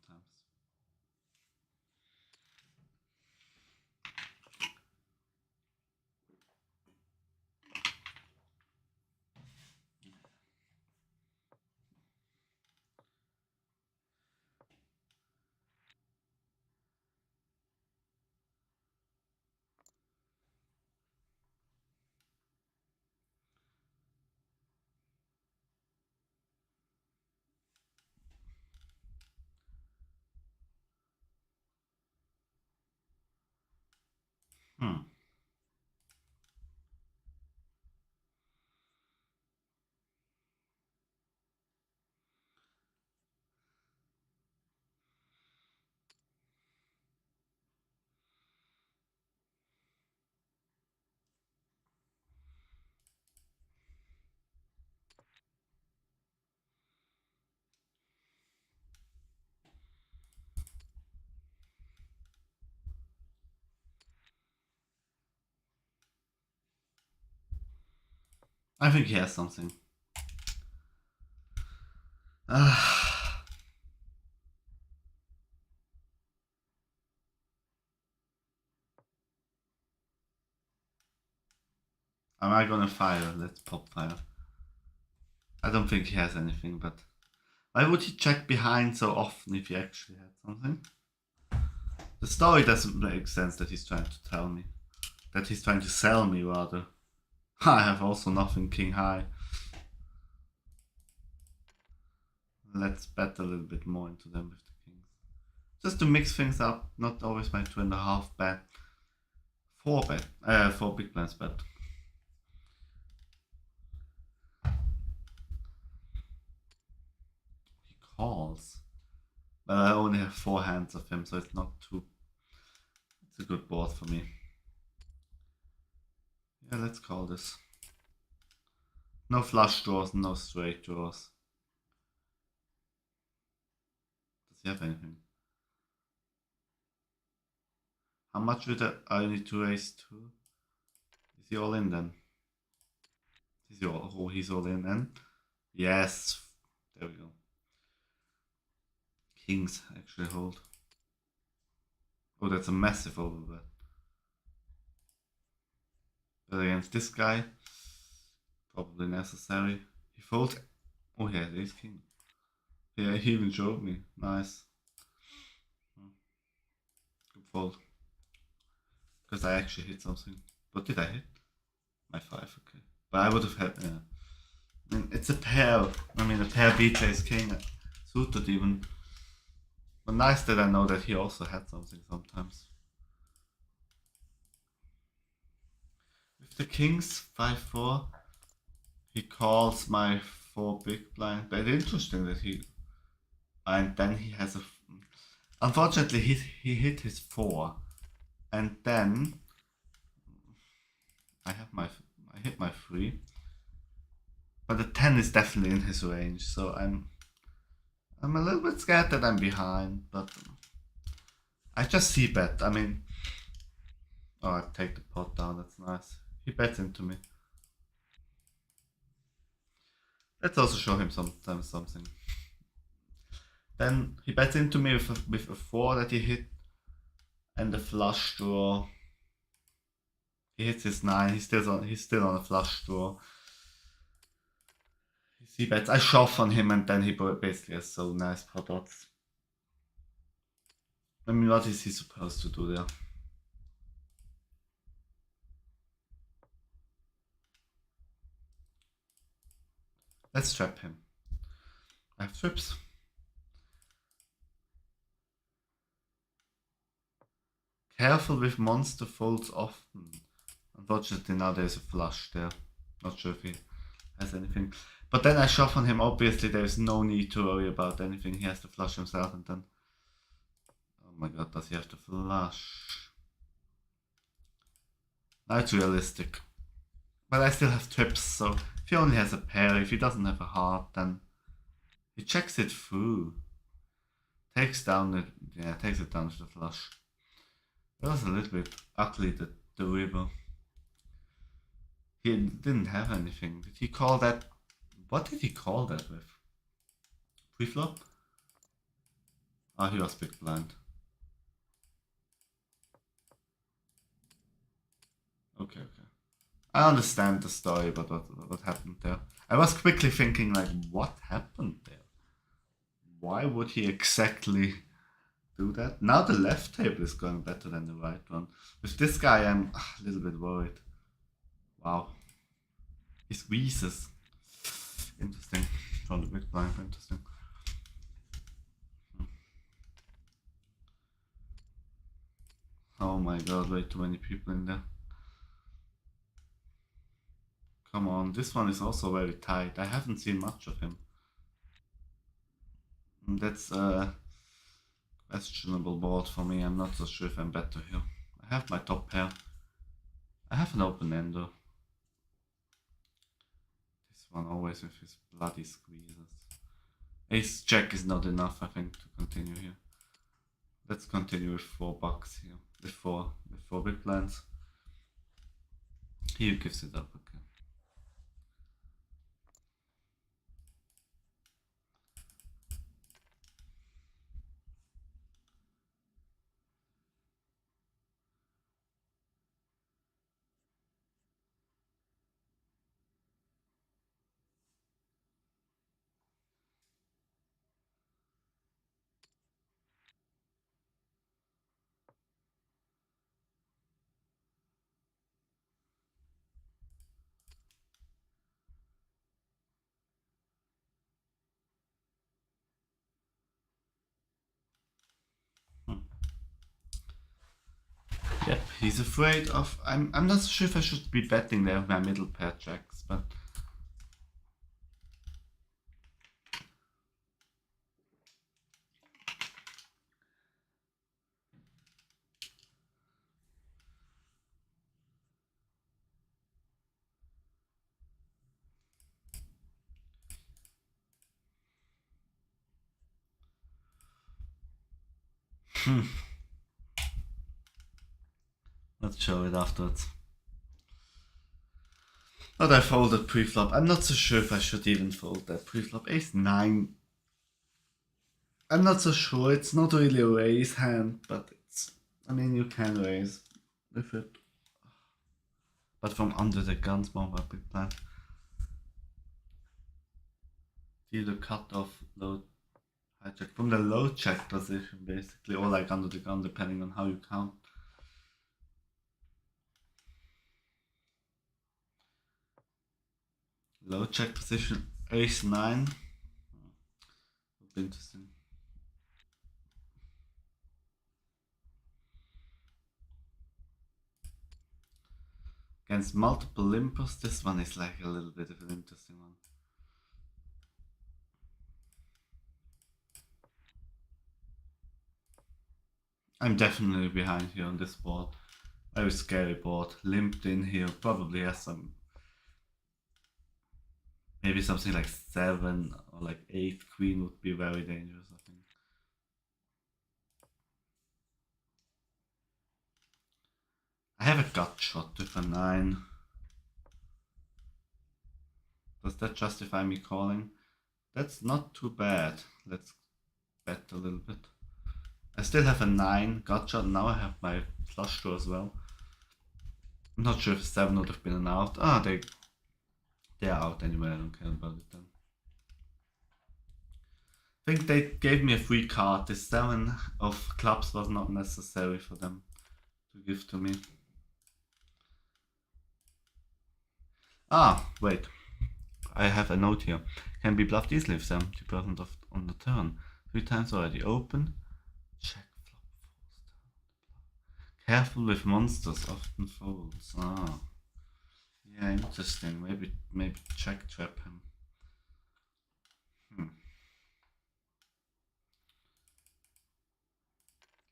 I think he has something. Am I gonna fire? Let's pop fire. I don't think he has anything, but why would he check behind so often if he actually had something? The story doesn't make sense that he's trying to tell me. That he's trying to sell me, rather. I have also nothing king high. Let's bet a little bit more into them with the kings. Just to mix things up, not always my 2.5 bet. 4 bet, 4 big blinds bet. He calls. But I only have 4 hands of him, so it's not too... It's a good board for me. Yeah, let's call this. No flush draws, no straight draws. Does he have anything? How much would I need to raise 2? Is he all in then? He's all in then? Yes. There we go. Kings actually hold. Oh, that's a massive overbet. But against this guy, probably necessary. He folds. Oh yeah, ace king. Yeah, he even showed me. Nice. Good fold. Because I actually hit something. What did I hit? My 5, okay. But I would have had, yeah. I mean, it's a pair. I mean, a pair beats ace king. Suited even. But nice that I know that he also had something sometimes. With the kings, 5-4, he calls my 4 big blind. But interesting that he... And then he has a... Unfortunately, he hit his 4. And then... I hit my 3. But the 10 is definitely in his range, so I'm a little bit scared that I'm behind, but I just see bet. I mean, oh, I take the pot down. That's nice. He bets into me. Let's also show him sometimes something. Then he bets into me with a 4 that he hit, and the flush draw. He hits his 9. He's still on a flush draw. He bets. I shove on him, and then he basically has so nice pot odds. I mean, what is he supposed to do there? Let's trap him. I have trips. Careful with monster folds often. Unfortunately, now there's a flush there. Not sure if he has anything. But then I shove on him. Obviously, there's no need to worry about anything. He has to flush himself and then... Oh my god, does he have to flush? Now it's realistic. But I still have trips, so if he only has a pair, if he doesn't have a heart, then he checks it through. Takes it down to the flush. That was a little bit ugly, the river. He didn't have anything. Did he call that? What did he call that with? Preflop? Oh, he was big blind. Okay. I understand the story about what happened there. I was quickly thinking, like, what happened there? Why would he exactly do that? Now the left table is going better than the right one. With this guy, I'm a little bit worried. Wow. He squeezes. Interesting. From the big blind, interesting. Oh my god, way too many people in there. Come on, this one is also very tight. I haven't seen much of him. That's a questionable board for me. I'm not so sure if I'm better here. I have my top pair. I have an open ender. This one always with his bloody squeezes. Ace jack is not enough, I think, to continue here. Let's continue with $4 here. With four big blinds. He gives it up, okay. Yep, he's afraid of. I'm not sure if I should be betting there with my middle pair checks, but. Let's show it afterwards. But I folded pre-flop. I'm not so sure if I should even fold that pre-flop. Ace-9. I'm not so sure. It's not really a raise hand, but it's... I mean, you can raise with it. But from under the gun, small big blind. See the cut off low hijack from the low check position, basically, or like under the gun, depending on how you count. Low check position, ace-9. Would be interesting. Against multiple limpers, this one is like a little bit of an interesting one. I'm definitely behind here on this board. Very scary board. Limped in here, probably has some... Maybe something like 7 or like 8 queen would be very dangerous, I think. I have a gut shot with a 9. Does that justify me calling? That's not too bad. Let's bet a little bit. I still have a 9 gut shot. Now I have my flush draw as well. I'm not sure if 7 would have been an out. Ah, they're out anyway. I don't care about it then. I think they gave me a free card. The 7 of clubs was not necessary for them to give to me. Ah, wait. I have a note here. Can be bluffed easily with 70% on the turn. 3 times already open. Check flop falls down. Careful with monsters, often folds. Ah. Yeah, interesting. Maybe check trap him.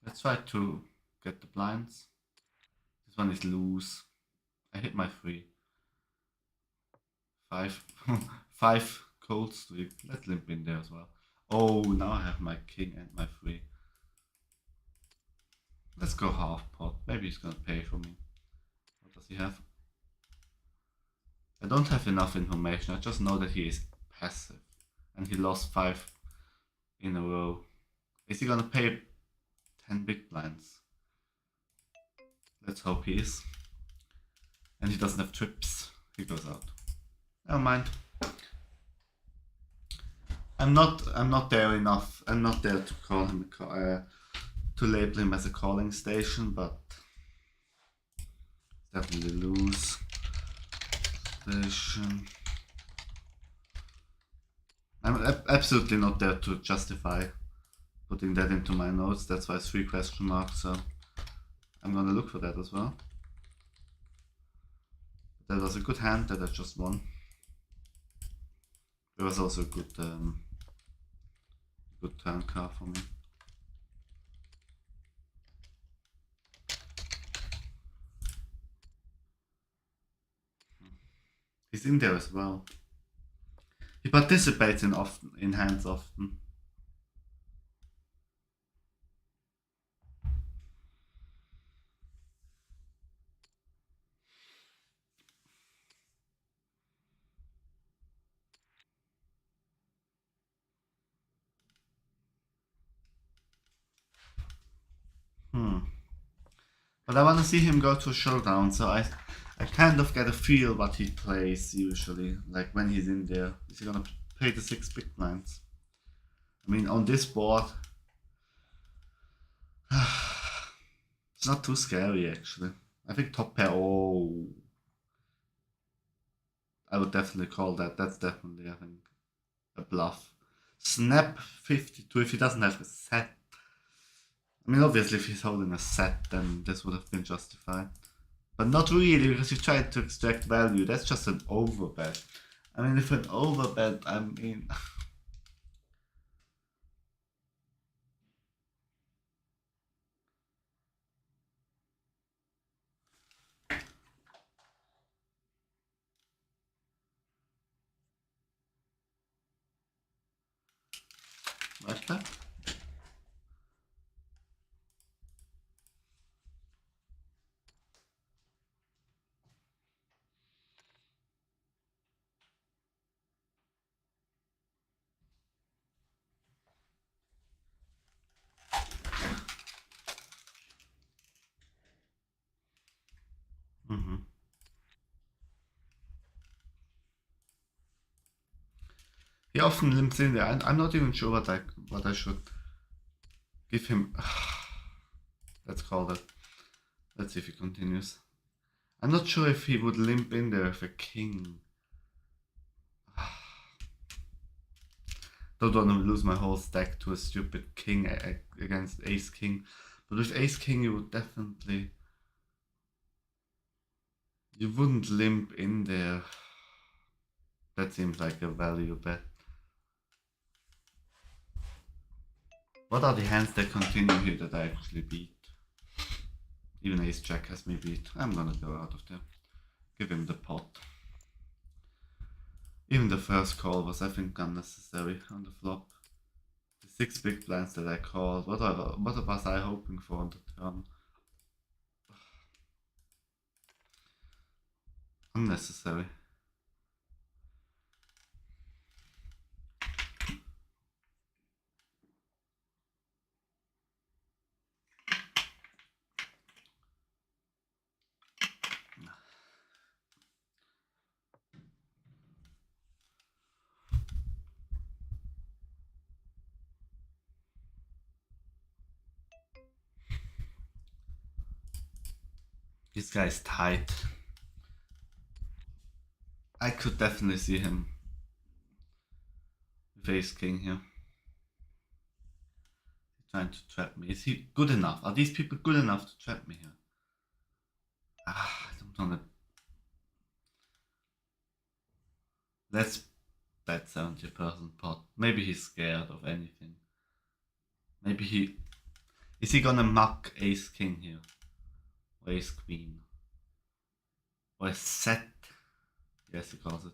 Let's try to get the blinds. This one is loose. I hit my 3. 5. 5 cold streak. Let's limp in there as well. Oh, now I have my king and my 3. Let's go half pot. Maybe he's gonna pay for me. What does he have? I don't have enough information. I just know that he is passive. And he lost 5 in a row. Is he gonna pay 10 big blinds? Let's hope he is. And he doesn't have trips. He goes out. Never mind. I'm not there enough. I'm not there to call him to label him as a calling station, but definitely lose station. I'm absolutely not there to justify putting that into my notes. That's why it's 3 question marks. So I'm gonna look for that as well. That was a good hand that I just won. It was also a good turn card for me. He's in there as well. He participates in hands often. But I want to see him go to a showdown, so I kind of get a feel what he plays usually. Like when he's in there, is he gonna play the 6 big blinds? I mean, on this board, it's not too scary actually. I think top pair. Oh, I would definitely call that. That's definitely, I think, a bluff. Snap 52 if he doesn't have a set. I mean, obviously, if he's holding a set, then this would have been justified. But not really, because you tried to extract value. That's just an overbet. I mean, if an overbet, I mean... Like that? Mm-hmm. He often limps in there. I'm not even sure what I should give him. Let's call that. Let's see if he continues. I'm not sure if he would limp in there with a king. Don't want to lose my whole stack to a stupid king against ace king. But with ace king, you would definitely... You wouldn't limp in there. That seems like a value bet. What are the hands that continue here that I actually beat? Even ace jack has me beat. I'm gonna go out of there. Give him the pot. Even the first call was, I think, unnecessary on the flop. The 6 big blinds that I called, what was I hoping for on the turn? Unnecessary. This guy's tight. I could definitely see him with ace king here. Trying to trap me. Is he good enough? Are these people good enough to trap me here? I don't wanna... Let's bet 70% pot. Maybe he's scared of anything. Maybe he... Is he gonna muck ace king here? Or ace queen? Or a set? Yes, he calls it.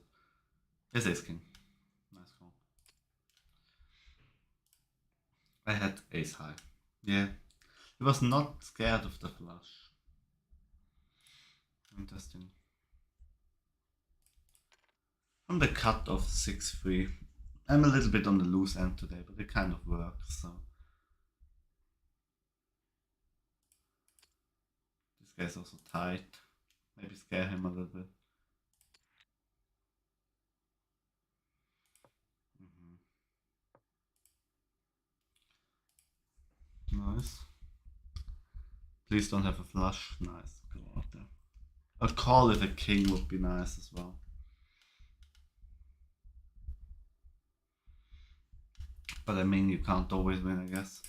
Yes, ace king. Nice call. I had ace high. Yeah. He was not scared of the flush. Interesting. On the cut of 6-3. I'm a little bit on the loose end today, but it kind of works, so... This guy's also tight. Maybe scare him a little bit. Nice. Please don't have a flush. Nice. Go out there. A call with a king would be nice as well. But I mean, you can't always win, I guess.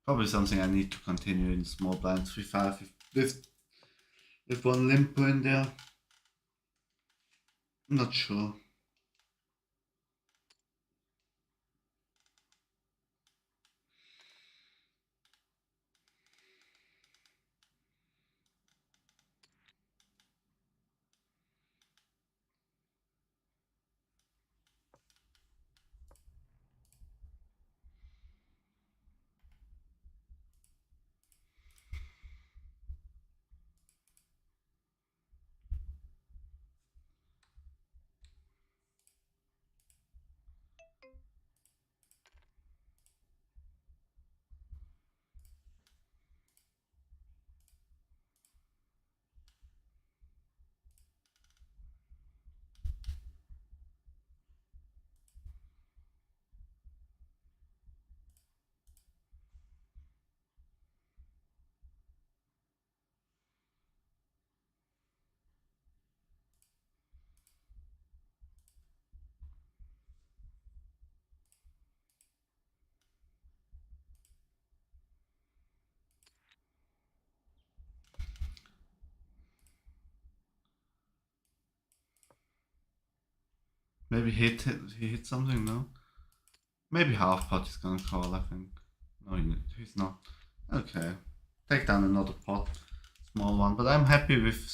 Probably something I need to continue in small blinds 3-5 with one limpo in there. I'm not sure. Maybe he hit something, no? Maybe half pot is gonna call, I think. No, he's not. Okay. Take down another pot. Small one. But I'm happy with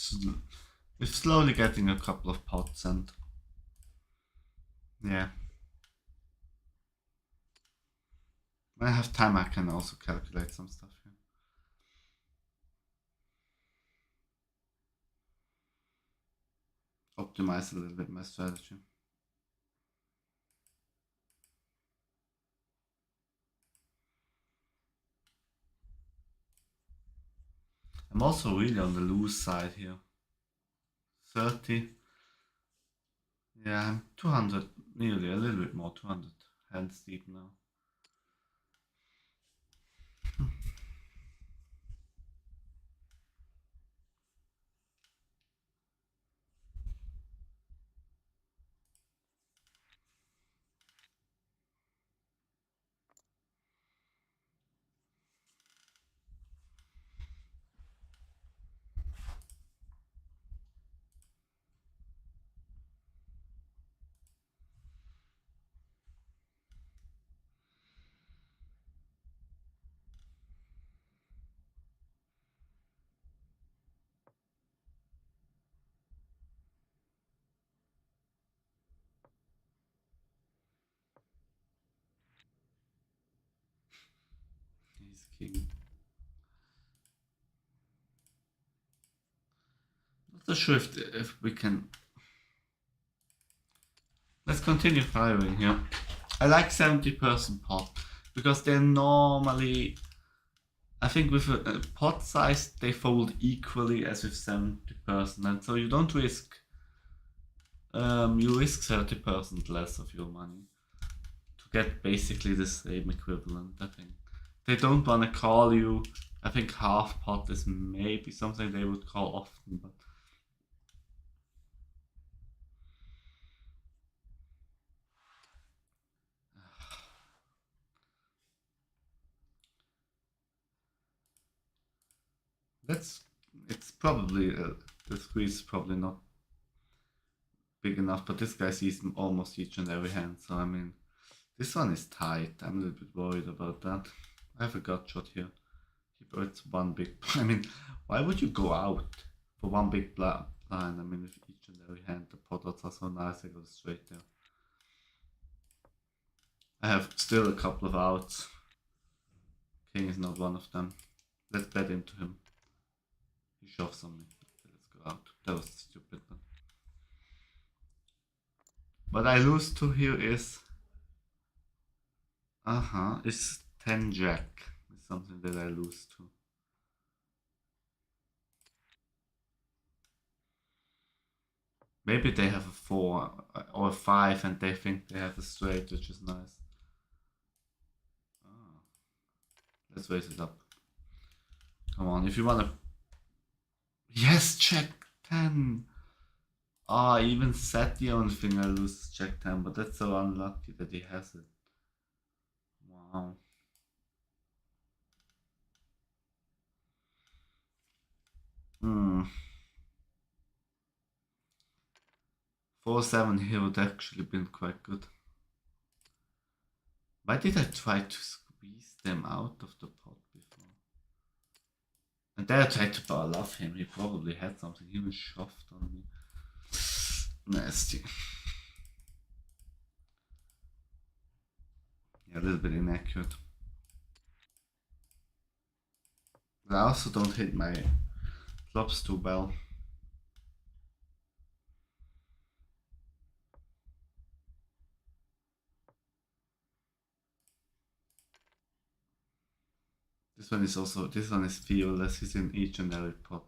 slowly getting a couple of pots and... yeah. When I have time, I can also calculate some stuff here. Optimize a little bit my strategy. I'm also really on the loose side here. 30. Yeah, I'm 200, nearly, a little bit more, 200 hands deep now. He's king. Not so sure if we can... Let's continue firing here. I like 70% pot because they're normally... I think with a pot size they fold equally as with 70%, and so you don't risk... you risk 30% less of your money to get basically the same equivalent, I think. They don't want to call you. I think half pot is maybe something they would call often, but... it's probably, the squeeze is probably not big enough, but this guy sees almost each and every hand, so I mean, this one is tight. I'm a little bit worried about that. I have a gut shot here. He puts one big... I mean, why would you go out for one big blind? I mean, with each and every hand, the pot odds are so nice, I go straight there. I have still a couple of outs. King is not one of them. Let's bet into him. He shoves on me. Let's go out. That was stupid. But what I lose to here is... it's 10 jack. It's something that I lose to. Maybe they have a 4 or a 5 and they think they have a straight, which is nice. Oh. Let's raise it up. Come on, if you wanna... Yes, check 10! Ah, I even said the only thing I lose is check 10, but that's so unlucky that he has it. Wow. Hmm. 4-7 here would actually been quite good. Why did I try to squeeze them out of the pot before? And then I tried to ball off him. He probably had something. He was shoved on me. Nasty. Yeah, a little bit inaccurate. But I also don't hit my flops too well. This one is fearless. He's in each and every pot.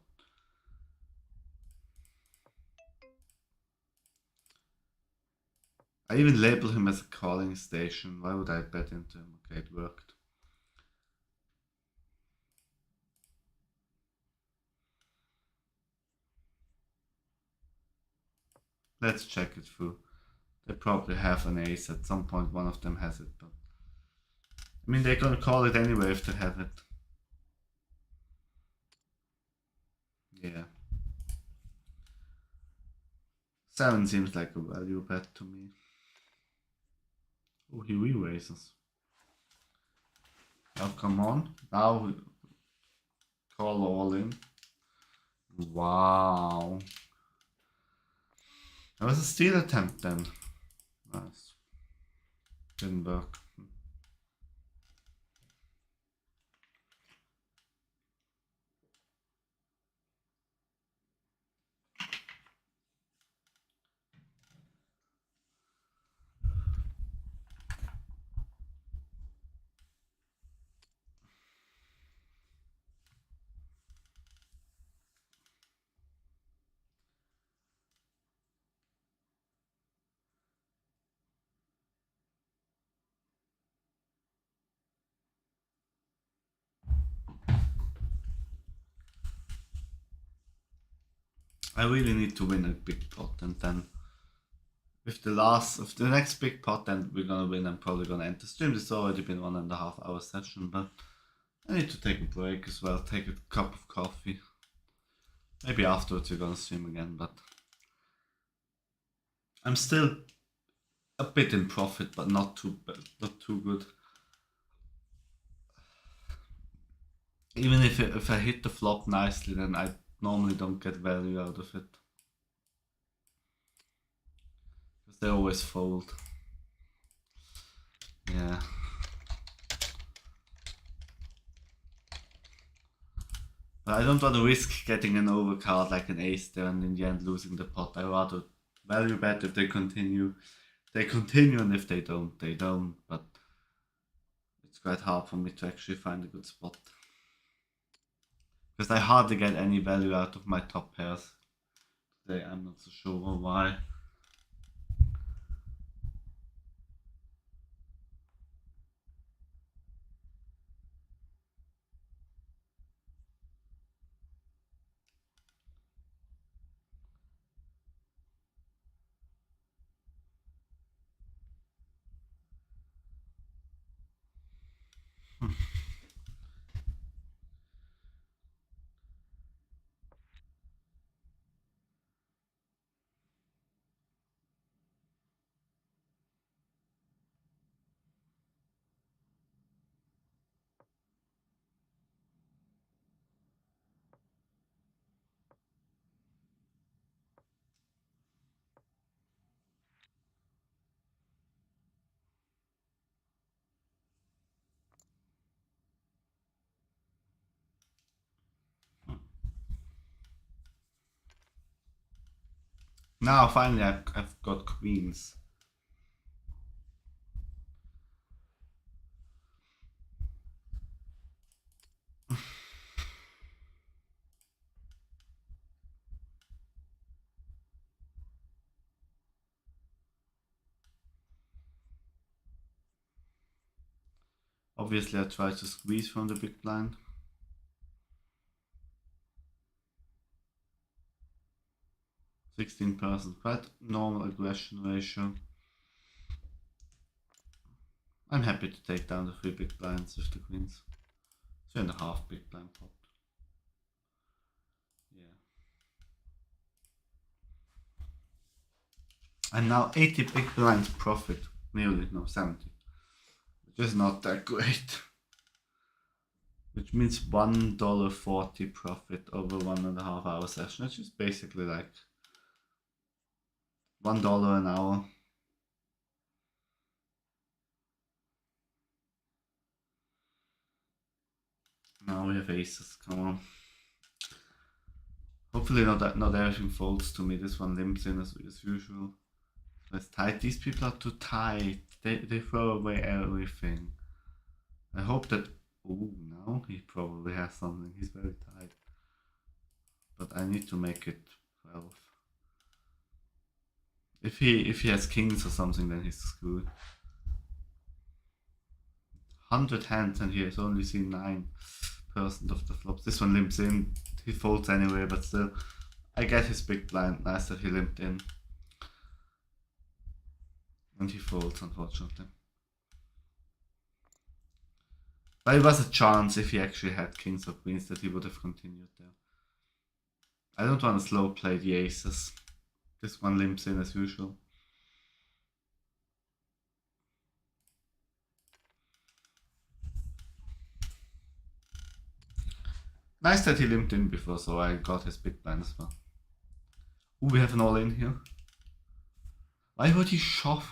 I even label him as a calling station. Why would I bet into him? Okay, it worked. Let's check it through. They probably have an ace at some point. One of them has it, but I mean, they're gonna call it anyway if they have it. Yeah. 7 seems like a value bet to me. Oh, he re-raises. Oh, come on. Now call all in. Wow. That was a steal attempt then. Nice. Didn't work. I really need to win a big pot, and then with the next big pot, then we're gonna win. I'm probably gonna end the stream. It's already been 1.5 hour session, but I need to take a break as well. Take a cup of coffee. Maybe afterwards we're gonna stream again, but I'm still a bit in profit, but not too good. Even if I hit the flop nicely, then I normally don't get value out of it. Because they always fold. Yeah. But I don't want to risk getting an overcard like an ace there and in the end losing the pot. I rather value bet if they continue. They continue, and if they don't, they don't. But it's quite hard for me to actually find a good spot. Because I hardly get any value out of my top pairs today. I'm not so sure why. Now finally I've got queens. Obviously I try to squeeze from the big blind. %, quite normal aggression ratio. I'm happy to take down the 3 big blinds with the queens. 3.5 big blind pot. Yeah. I'm now 80 big blinds profit. Nearly, no, 70. Which is not that great. Which means $1.40 profit over 1.5 hour session, which is basically like $1 an hour. Now we have aces, come on. Hopefully not everything folds to me. This one limps in as usual. So it's tight. These people are too tight. They throw away everything. I hope that... Oh, now he probably has something. He's very tight. But I need to make it 12. If he has kings or something, then he's screwed. 100 hands and he has only seen 9% of the flops. This one limps in. He folds anyway, but still. I get his big blind. Nice that he limped in. And he folds, unfortunately. But it was a chance if he actually had kings or queens that he would have continued there. I don't want to slow play the aces. This one limps in as usual. Nice that he limped in before, so I got his big blind as well. Ooh, we have an all in here. Why would he shove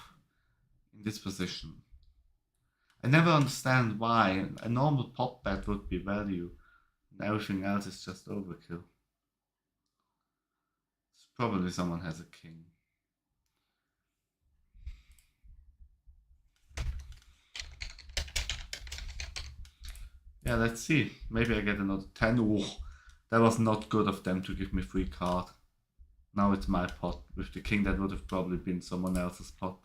in this position? I never understand why. A normal pot bet would be value, and everything else is just overkill. Probably someone has a king. Yeah, let's see. Maybe I get another 10. Ooh, that was not good of them to give me free card. Now it's my pot. With the king, that would have probably been someone else's pot.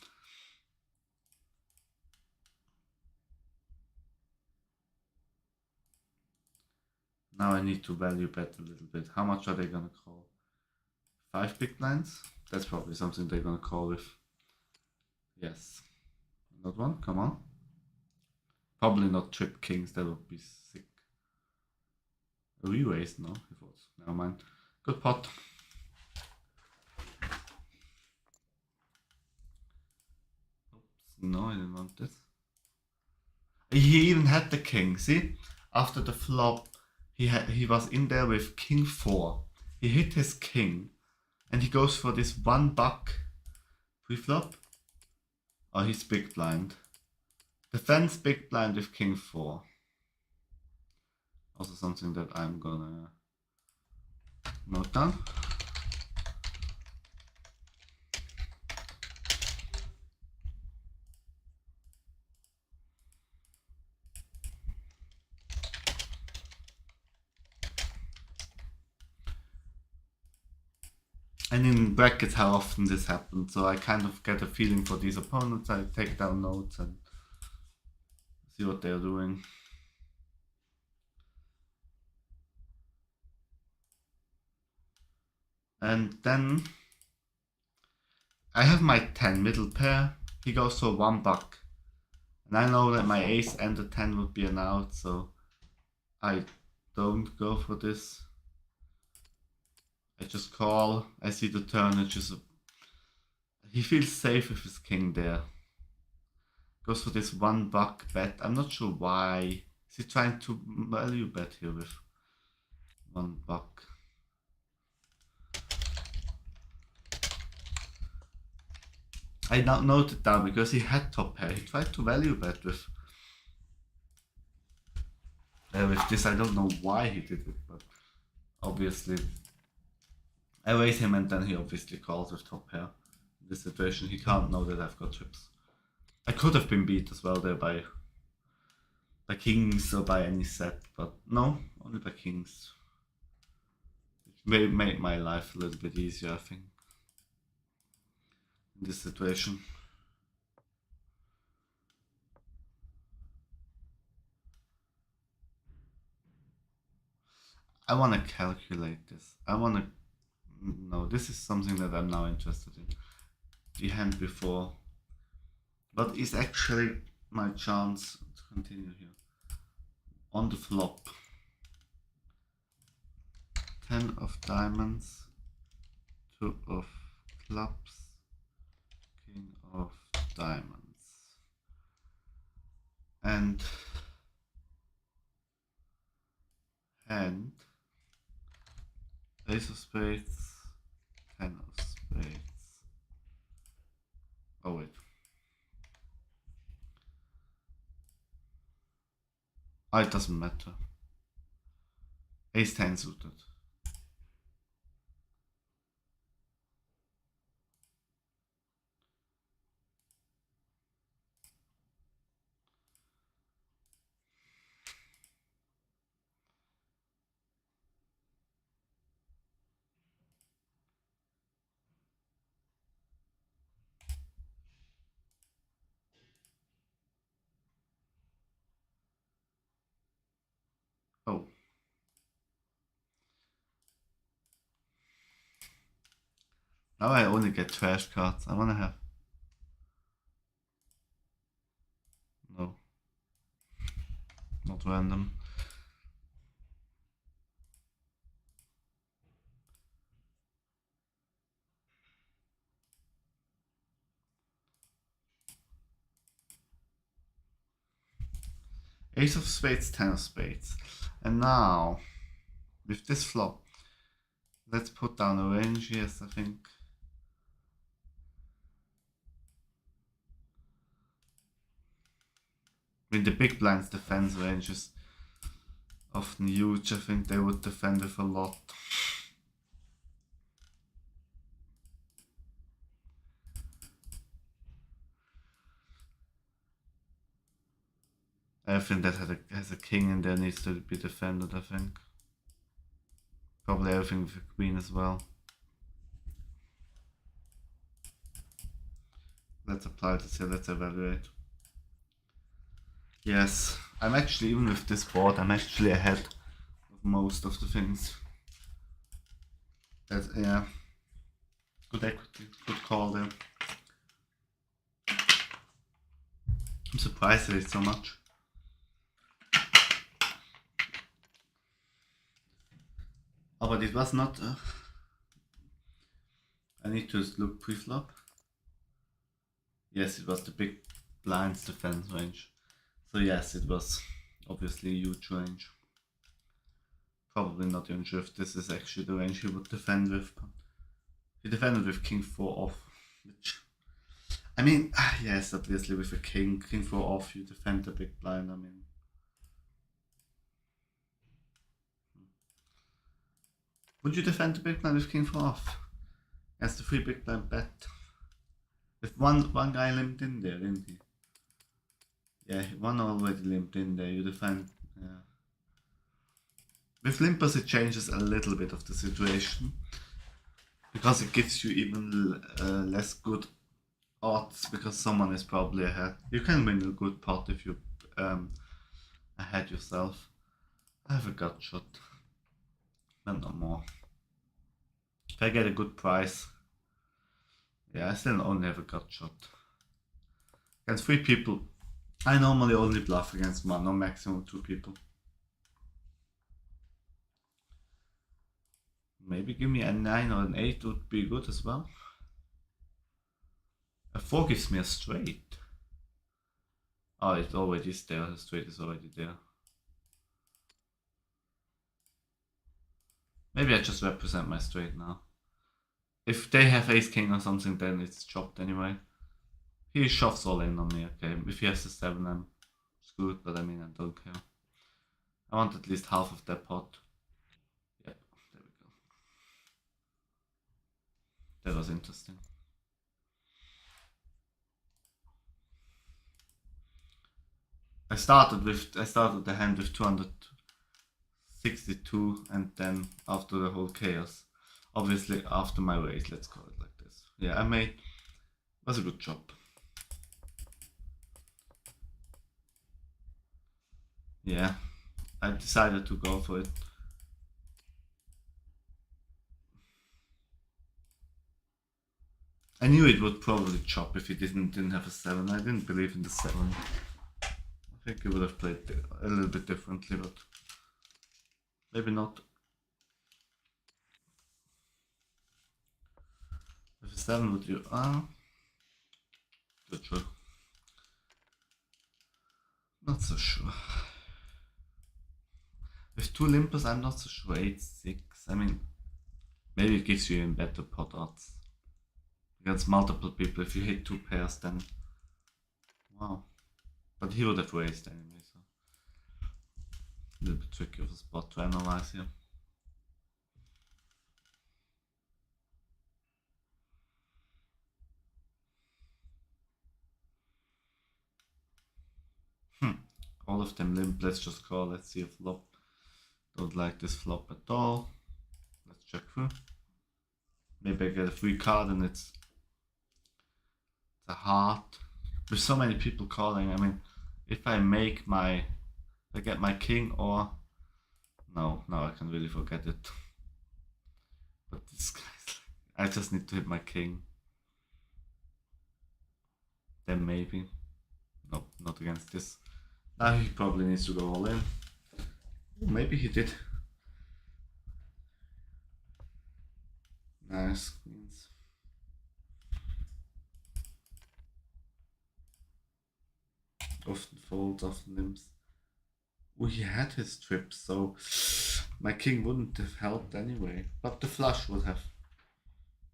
Now I need to value bet a little bit. How much are they gonna call? 5 big blinds? That's probably something they're gonna call with. Yes. Not one? Come on. Probably not trip kings, that would be sick. A re-raise? No, it was. Never mind. Good pot. Oops, no, I didn't want this. He even had the king, see? After the flop, he was in there with king 4. He hit his king, and he goes for this $1 pre-flop. Oh, he's big blind. Defense big blind with king 4. Also something that I'm gonna note down. And in brackets how often this happens, so I kind of get a feeling for these opponents. I take down notes and see what they're doing. And then I have my 10 middle pair. He goes for $1. And I know that my ace and the 10 would be an out, so I don't go for this. I just call. I see the turn. It's just he feels safe with his king there. Goes for this $1 bet. I'm not sure why. Is he trying to value bet here with $1? I now note it down because he had top pair. He tried to value bet with this. I don't know why he did it, but obviously I raise him and then he obviously calls with top pair. In this situation, he can't know that I've got chips. I could have been beat as well there by kings or by any set, but no, only by kings. It may make my life a little bit easier, I think, in this situation. I want to calculate this. No, this is something that I'm now interested in. The hand before. What is actually my chance to continue here? On the flop. 10 of diamonds, 2 of clubs, king of diamonds. And hand, ace of spades, 10 of spades. Oh wait. Oh, it doesn't matter. Ace 10 suited. Oh. Now I only get trash cards. I wanna have... No. Not random. Ace of spades, 10 of spades. And now, with this flop, let's put down a range, yes, I think. I mean, the big blinds defense range is often huge. I think they would defend with a lot. Everything that has a king in there needs to be defended, I think. Probably everything with a queen as well. Let's apply this here, let's evaluate. Yes, I'm actually, even with this board, I'm actually ahead of most of the things. That's, yeah. Good equity, good call there. I'm surprised that it's so much. Oh, but it was not... I need to look pre-flop. Yes, it was the big blinds defense range. So yes, it was obviously a huge range. Probably not even sure if this is actually the range he would defend with. But he defended with king 4 off, which... I mean, yes, obviously with a king 4 off, you defend the big blind, I mean... Would you defend the big blind with king 4 off? Yes, the 3 big blind bet. With one guy limped in there, didn't he? Yeah, one already limped in there, you defend... Yeah. With limpers it changes a little bit of the situation. Because it gives you even less good odds, because someone is probably ahead. You can win a good pot if you ahead yourself. I have a gut shot. But no more. If I get a good price... Yeah, I still only have a gut shot. Against 3 people, I normally only bluff against 1 or maximum 2 people. Maybe give me a 9 or an 8 would be good as well. A 4 gives me a straight. Oh, it already is there, the straight is already there. Maybe I just represent my straight now. If they have ace king or something, then it's chopped anyway. He shoves all in on me, okay. If he has a 7, I'm screwed, but I mean, I don't care. I want at least half of that pot. Yep, there we go. That was interesting. I started the hand with 262, and then after the whole chaos, obviously after my race, let's call it like this. Yeah, I made, was a good job. Yeah, I decided to go for it. I knew it would probably chop if he didn't have a 7. I didn't believe in the 7. I think he would have played a little bit differently, but maybe not. With a 7 would you... Good sure. Not so sure. With 2 limpers, I'm not so sure. 8, 6. I mean, maybe it gives you even better pot odds. Against multiple people, if you hit 2 pairs, then... Wow. But he would have raised anyway, so... A little bit tricky of a spot to analyze here. All of them limp, let's just call, let's see a flop. Don't like this flop at all. Let's check through. Maybe I get a free card and it's a heart. With so many people calling, I mean, if I make my... I get my king or... No, I can really forget it. But this guy's... I just need to hit my king. Then maybe. No, not against this. Now he probably needs to go all in. Ooh, maybe he did. Nice queens. Often folds, often limps. Oh, he had his trips, so my king wouldn't have helped anyway. But the flush would have.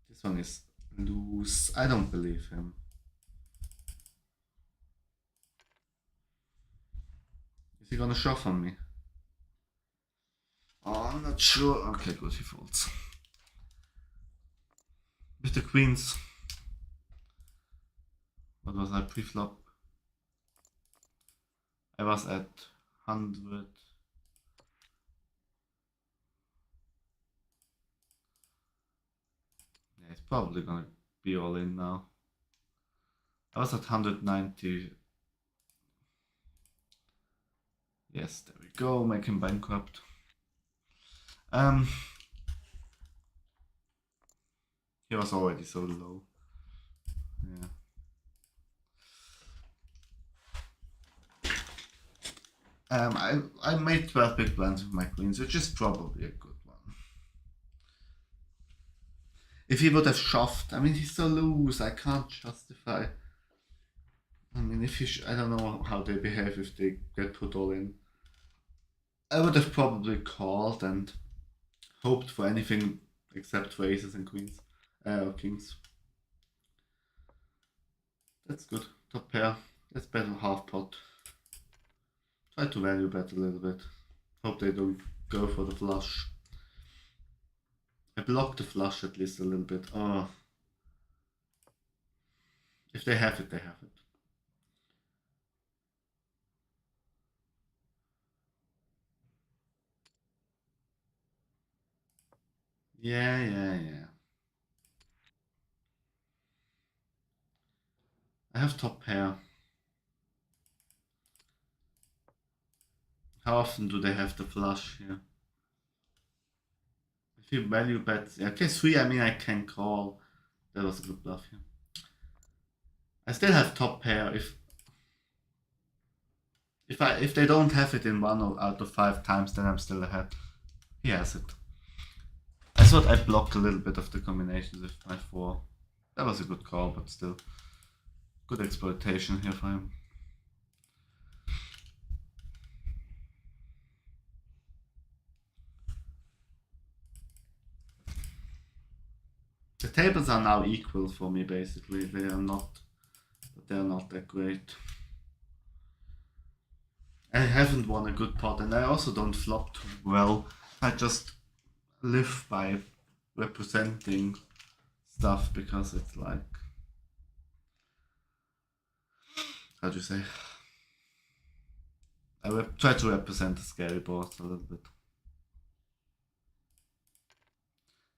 This one is loose. I don't believe him. Is he gonna shove on me? Oh, I'm not sure. Okay, good, he folds. With the queens. What was I pre-flop? I was at 100. Yeah, it's probably gonna be all in now. I was at 190. Yes, there we go. Make him bankrupt. He was already so low. Yeah. I made 12 big blinds with my queens, which is probably a good one. If he would have shoved, I mean, he's so loose, I can't justify. I mean, if he, I don't know how they behave if they get put all in. I would have probably called and hoped for anything except for aces and queens, or kings. That's good. Top pair. Let's bet on half pot. Try to value bet a little bit. Hope they don't go for the flush. I block the flush at least a little bit. Oh. If they have it, they have it. Yeah. I have top pair. How often do they have the flush here? If you value bets, okay, 3, I mean, I can call. That was a good bluff here. I still have top pair. If they don't have it in 1 out of 5 times, then I'm still ahead. He has it. I thought I blocked a little bit of the combinations with my 4. That was a good call, but still. Good exploitation here for him. The tables are now equal for me, basically. They are not that great. I haven't won a good pot, and I also don't flop too well. I just live by representing stuff because it's like, how do you say? I try to represent the scary boards a little bit.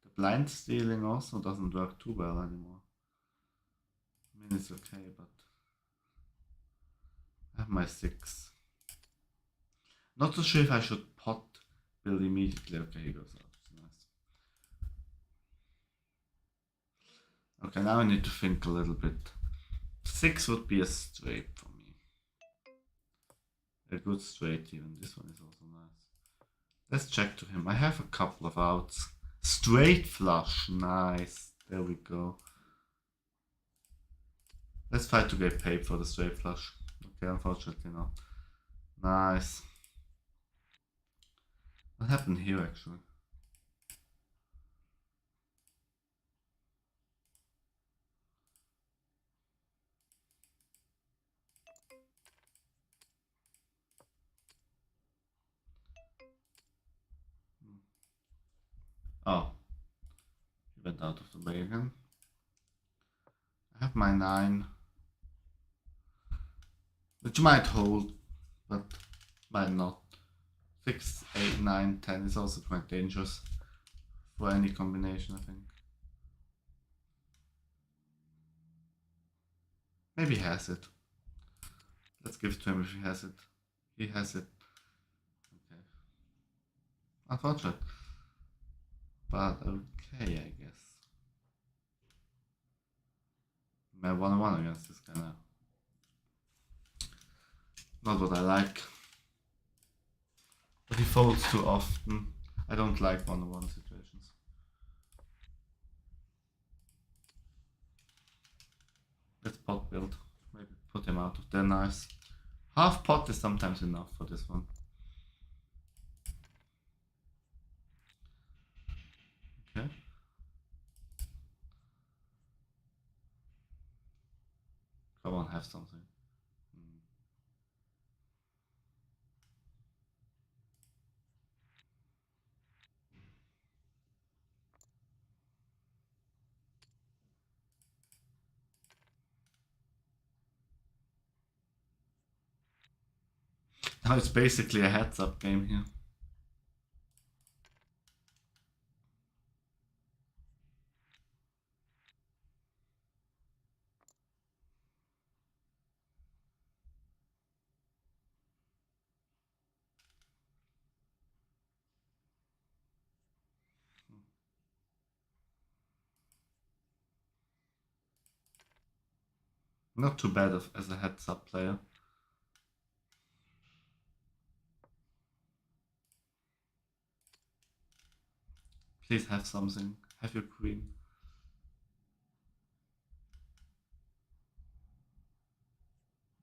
The blind stealing also doesn't work too well anymore. I mean, it's okay, but I have my 6. Not so sure if I should pot build immediately. Okay, he goes out. Nice. Okay, now I need to think a little bit. 6 would be a straight for me. A good straight even. This one is also nice. Let's check to him. I have a couple of outs. Straight flush. Nice. There we go. Let's try to get paid for the straight flush. Okay, unfortunately not. Nice. What happened here actually? Oh. He went out of the way again. I have my 9. Which might hold, but might not. 6, 8, 9, 10 is also quite dangerous for any combination, I think. Maybe he has it. Let's give it to him if he has it. He has it. Okay. Unfortunate. But okay, I guess. I 1-1 against this guy now. Not what I like. But he folds too often. I don't like 1-on-1 situations. Let's pot build. Maybe put him out of there. Nice. Half pot is sometimes enough for this one. have something. Now it's basically a heads-up game here. Not too bad as a heads-up player. Please have something. Have your queen.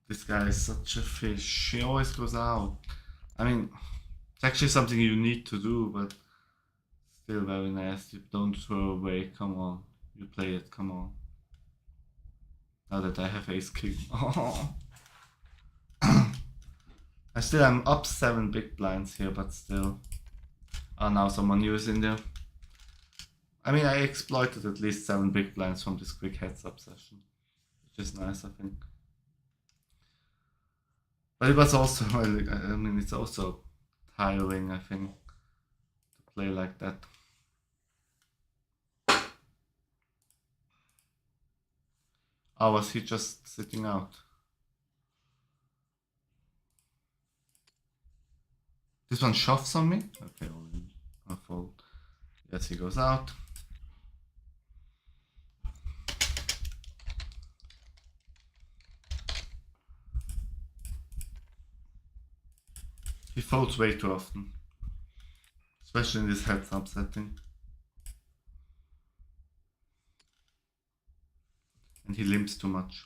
This guy is such a fish. He always goes out. I mean, it's actually something you need to do, but still very nasty. Don't throw away. Come on. You play it. Come on. Now that I have ace king. Oh. I'm up 7 big blinds here, but still. Oh, now someone new is in there. I mean, I exploited at least 7 big blinds from this quick heads-up session, which is nice, I think. But it was also, I mean, it's also tiring, I think, to play like that. Oh, was he just sitting out? This one shoves on me? Okay, all in. I fold. Yes, he goes out. He folds way too often. Especially in this heads-up setting. And he limps too much.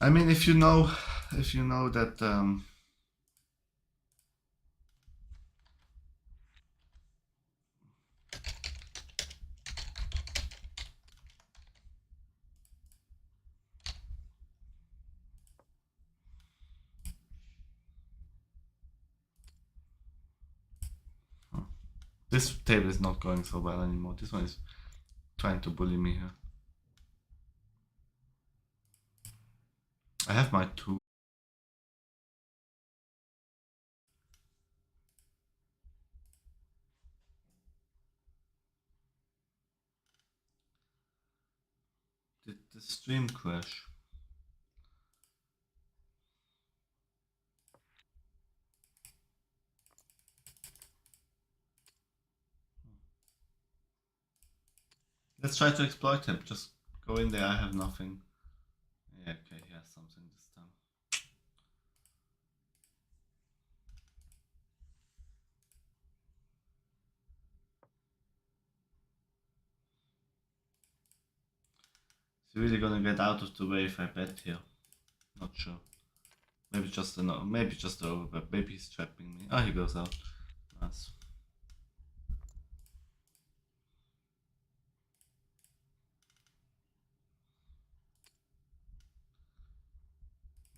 I mean, if you know that this table is not going so well anymore. This one is trying to bully me here. I have my 2. Did the stream crash? Let's try to exploit him. Just go in there. I have nothing. Yeah, okay, he has something this time. Is he really gonna get out of the way if I bet here? Not sure. Maybe just the overbet. Maybe he's trapping me. Oh, he goes out. Nice.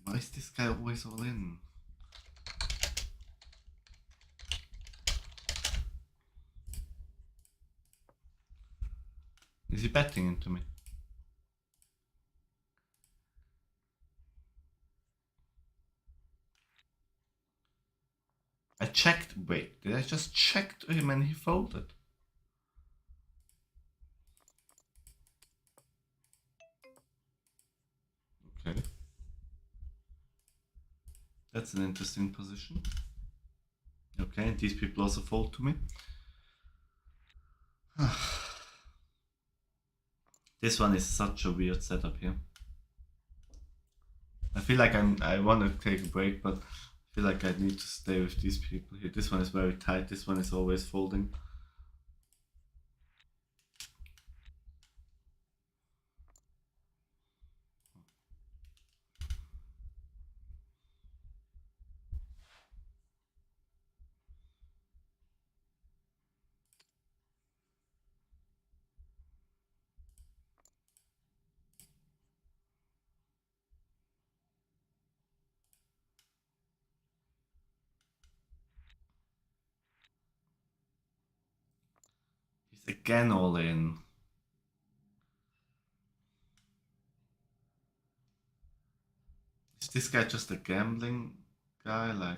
Why is this guy always all in? Is he betting into me? I checked. Wait, did I just check to him and he folded? Okay. That's an interesting position. Okay, and these people also fold to me. This one is such a weird setup here. I feel like I want to take a break, but I feel like I need to stay with these people here. This one is very tight. This one is always folding. He's again all in. Is this guy just a gambling guy? Like,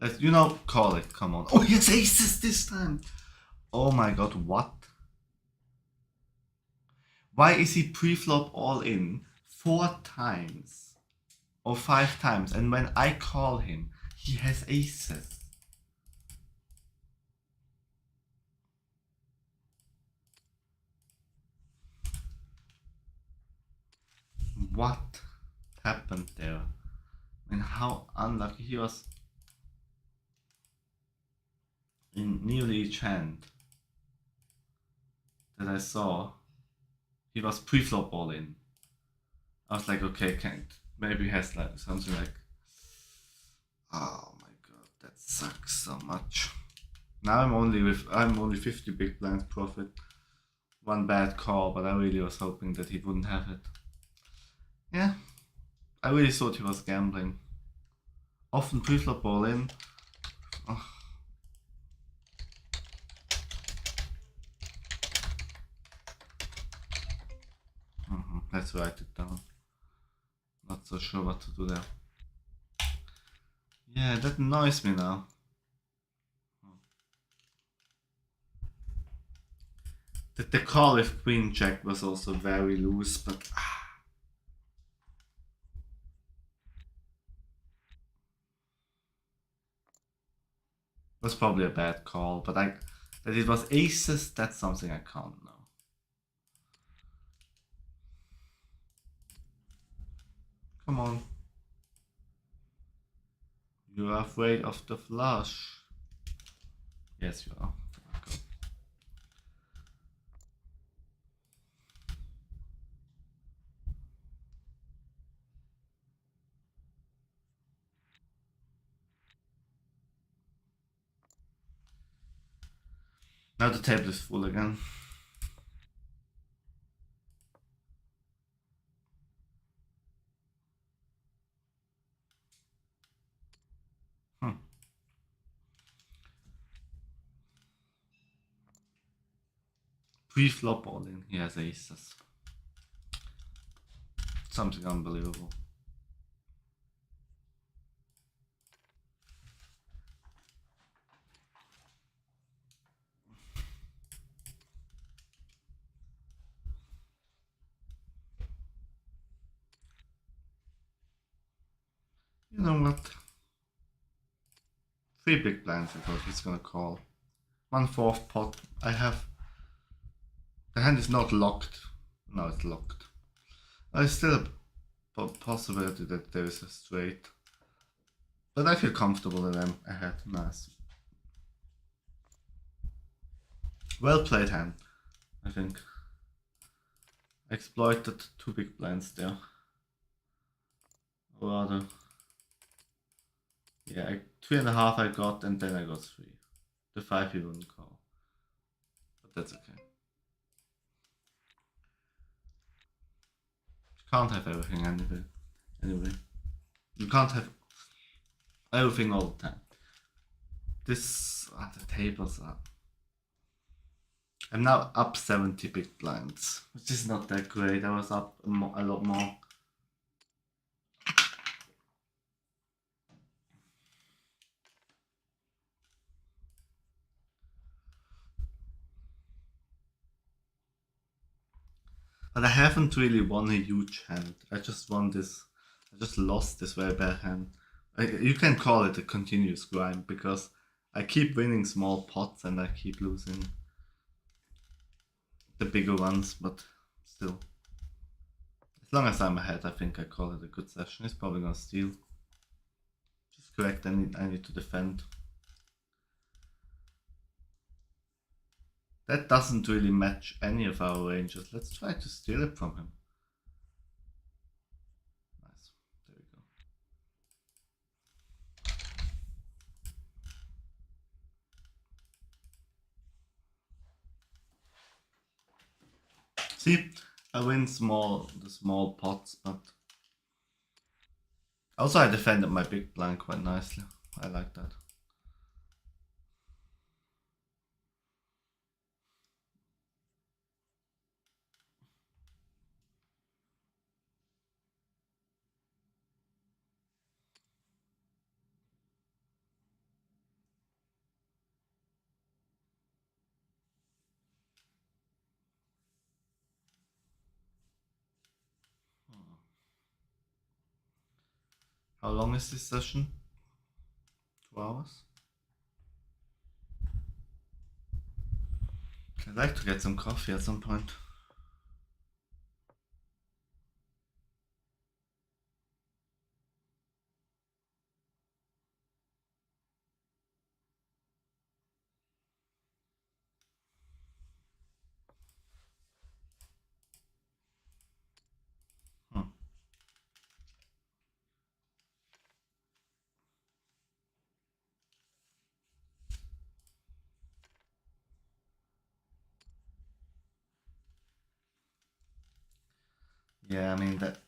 let's, call it. Come on. Oh, he has aces this time. Oh my god, what? Why is he pre-flop all in 4 times or 5 times, and when I call him, he has aces? What happened there? I mean, how unlucky he was in nearly each hand that I saw. He was pre-flop all in. I was like, okay, maybe he has like something like, oh my god, that sucks so much. Now I'm only 50 big blinds profit. One bad call, but I really was hoping that he wouldn't have it. Yeah, I really thought he was gambling. Often pre-flop all in. Oh. Let's write it down. Not so sure what to do there. Yeah, that annoys me now. The call with Queen Jack was also very loose, but was probably a bad call. But that it was aces, that's something I can't know. Come on. You are afraid of the flush. Yes, you are. Now the table is full again. Pre-flop all in, he has aces. Something unbelievable. You know what? 3 big blinds I thought he's gonna call. 1/4 pot. I have. The hand is not locked. No, it's locked. There's still a possibility that there is a straight. But I feel comfortable that I'm ahead. Nice. Well played hand, I think. Exploited 2 big blinds there. Or rather. Yeah, 3.5 I got, and then I got 3. The 5 he wouldn't call. But that's okay. You can't have everything anyway. You can't have everything all the time. The tables are. I'm now up 70 big blinds, which is not that great. I was up a lot more. But I haven't really won a huge hand. I just lost this very bad hand. You can call it a continuous grind because I keep winning small pots and I keep losing the bigger ones, but still. As long as I'm ahead, I think I call it a good session. He's probably gonna steal. Just correct, I need to defend. That doesn't really match any of our ranges. Let's try to steal it from him. Nice. There we go. See, I win the small pots, but also I defended my big blind quite nicely. I like that. How long is this session? 2 hours? I'd like to get some coffee at some point. Yeah, I mean that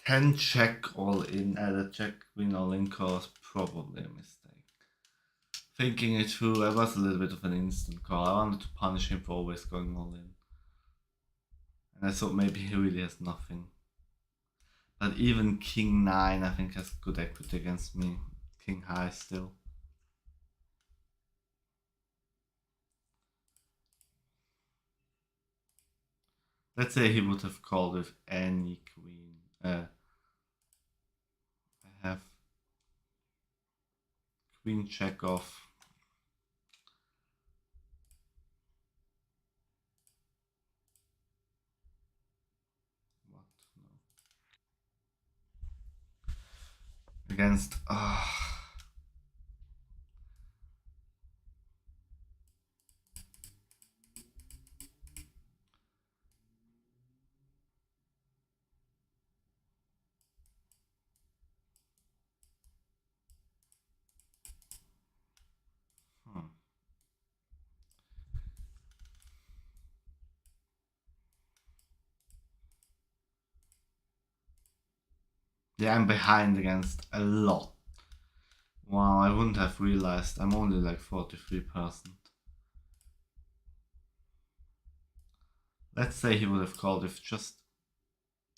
10 check all in, the check queen all in call was probably a mistake. Thinking it through, I was a little bit of an instant call. I wanted to punish him for always going all in. And I thought maybe he really has nothing. But even King 9 I think has good equity against me. King high still. Let's say he would have called with any queen. I have queen check off. What? No. Against. Yeah, I'm behind against a lot. Wow, I wouldn't have realized. I'm only like 43%. Let's say he would have called with just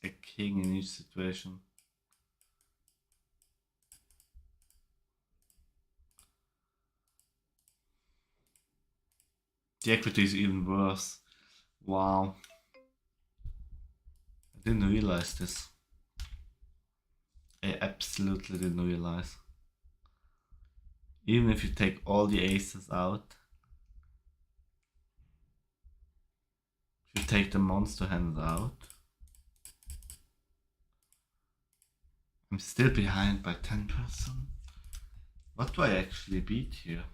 a king in each situation. The equity is even worse. Wow. I didn't realize this. I absolutely didn't realize. Even if you take all the aces out, if you take the monster hands out, I'm still behind by 10%. What do I actually beat here?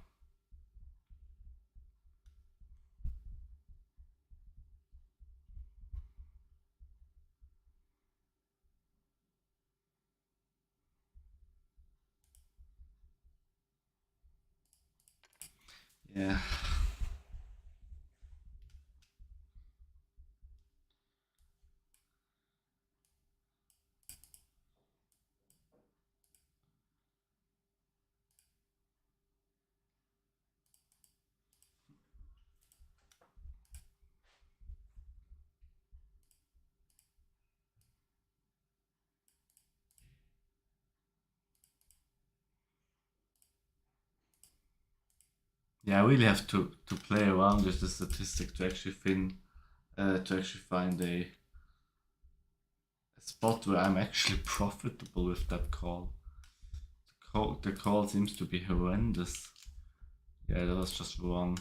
Yeah. Yeah, I really have to play around with the statistic to actually find a spot where I'm actually profitable with that call. The call seems to be horrendous. Yeah, that was just wrong.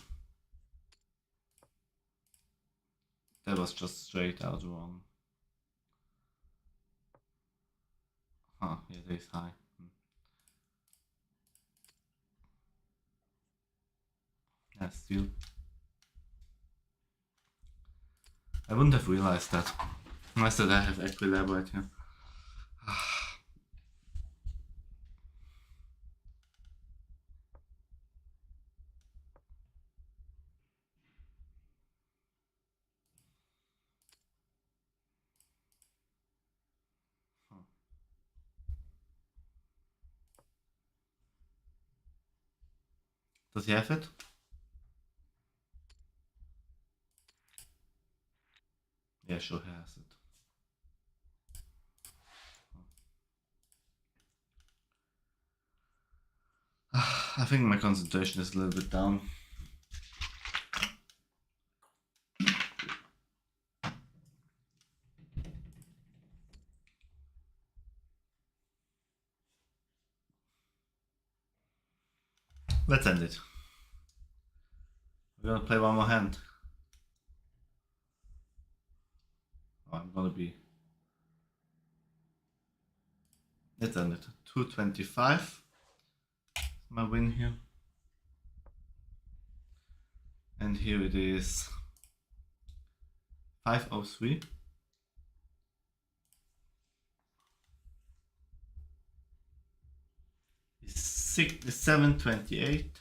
That was just straight out wrong. Huh, yeah, that is high. Yeah, still. I wouldn't have realized that. Unless that I have equilibrium right here. Does he have it? Yeah, sure he has it. I think my concentration is a little bit down. let's end it. We're gonna play one more hand. Oh, I'm gonna be. Let's end it. 225. My win here. And here it is 503. It's 728.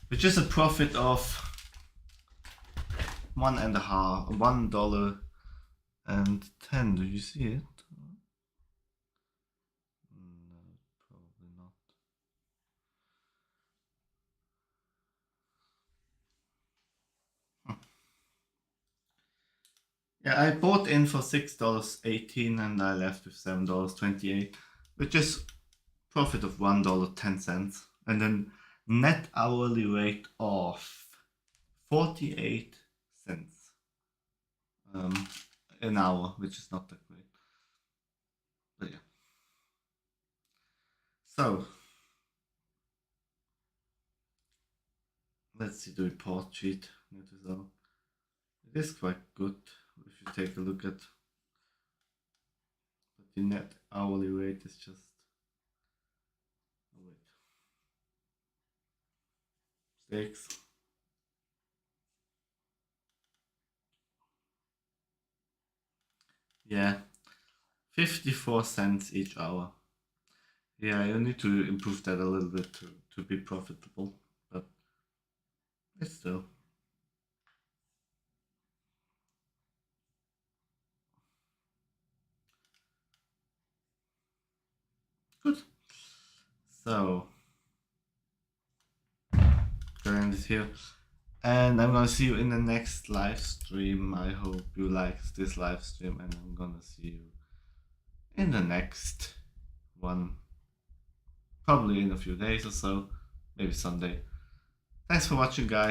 Which is a profit of $1.10. Do you see it? No, probably not. Yeah, I bought in for $6.18 and I left with $7.28, which is profit of $1.10, and then net hourly rate of 48 cents an hour, which is not that great. But yeah. So let's see the report sheet. It is quite good if you take a look at, but the net hourly rate is just, oh wait, 6. Yeah, 54 cents each hour. Yeah, you need to improve that a little bit to be profitable, but it's still. Good. So, gonna end it here. And I'm gonna see you in the next live stream. I hope you liked this live stream, and I'm gonna see you in the next one. Probably in a few days or so, maybe Sunday. Thanks for watching, guys.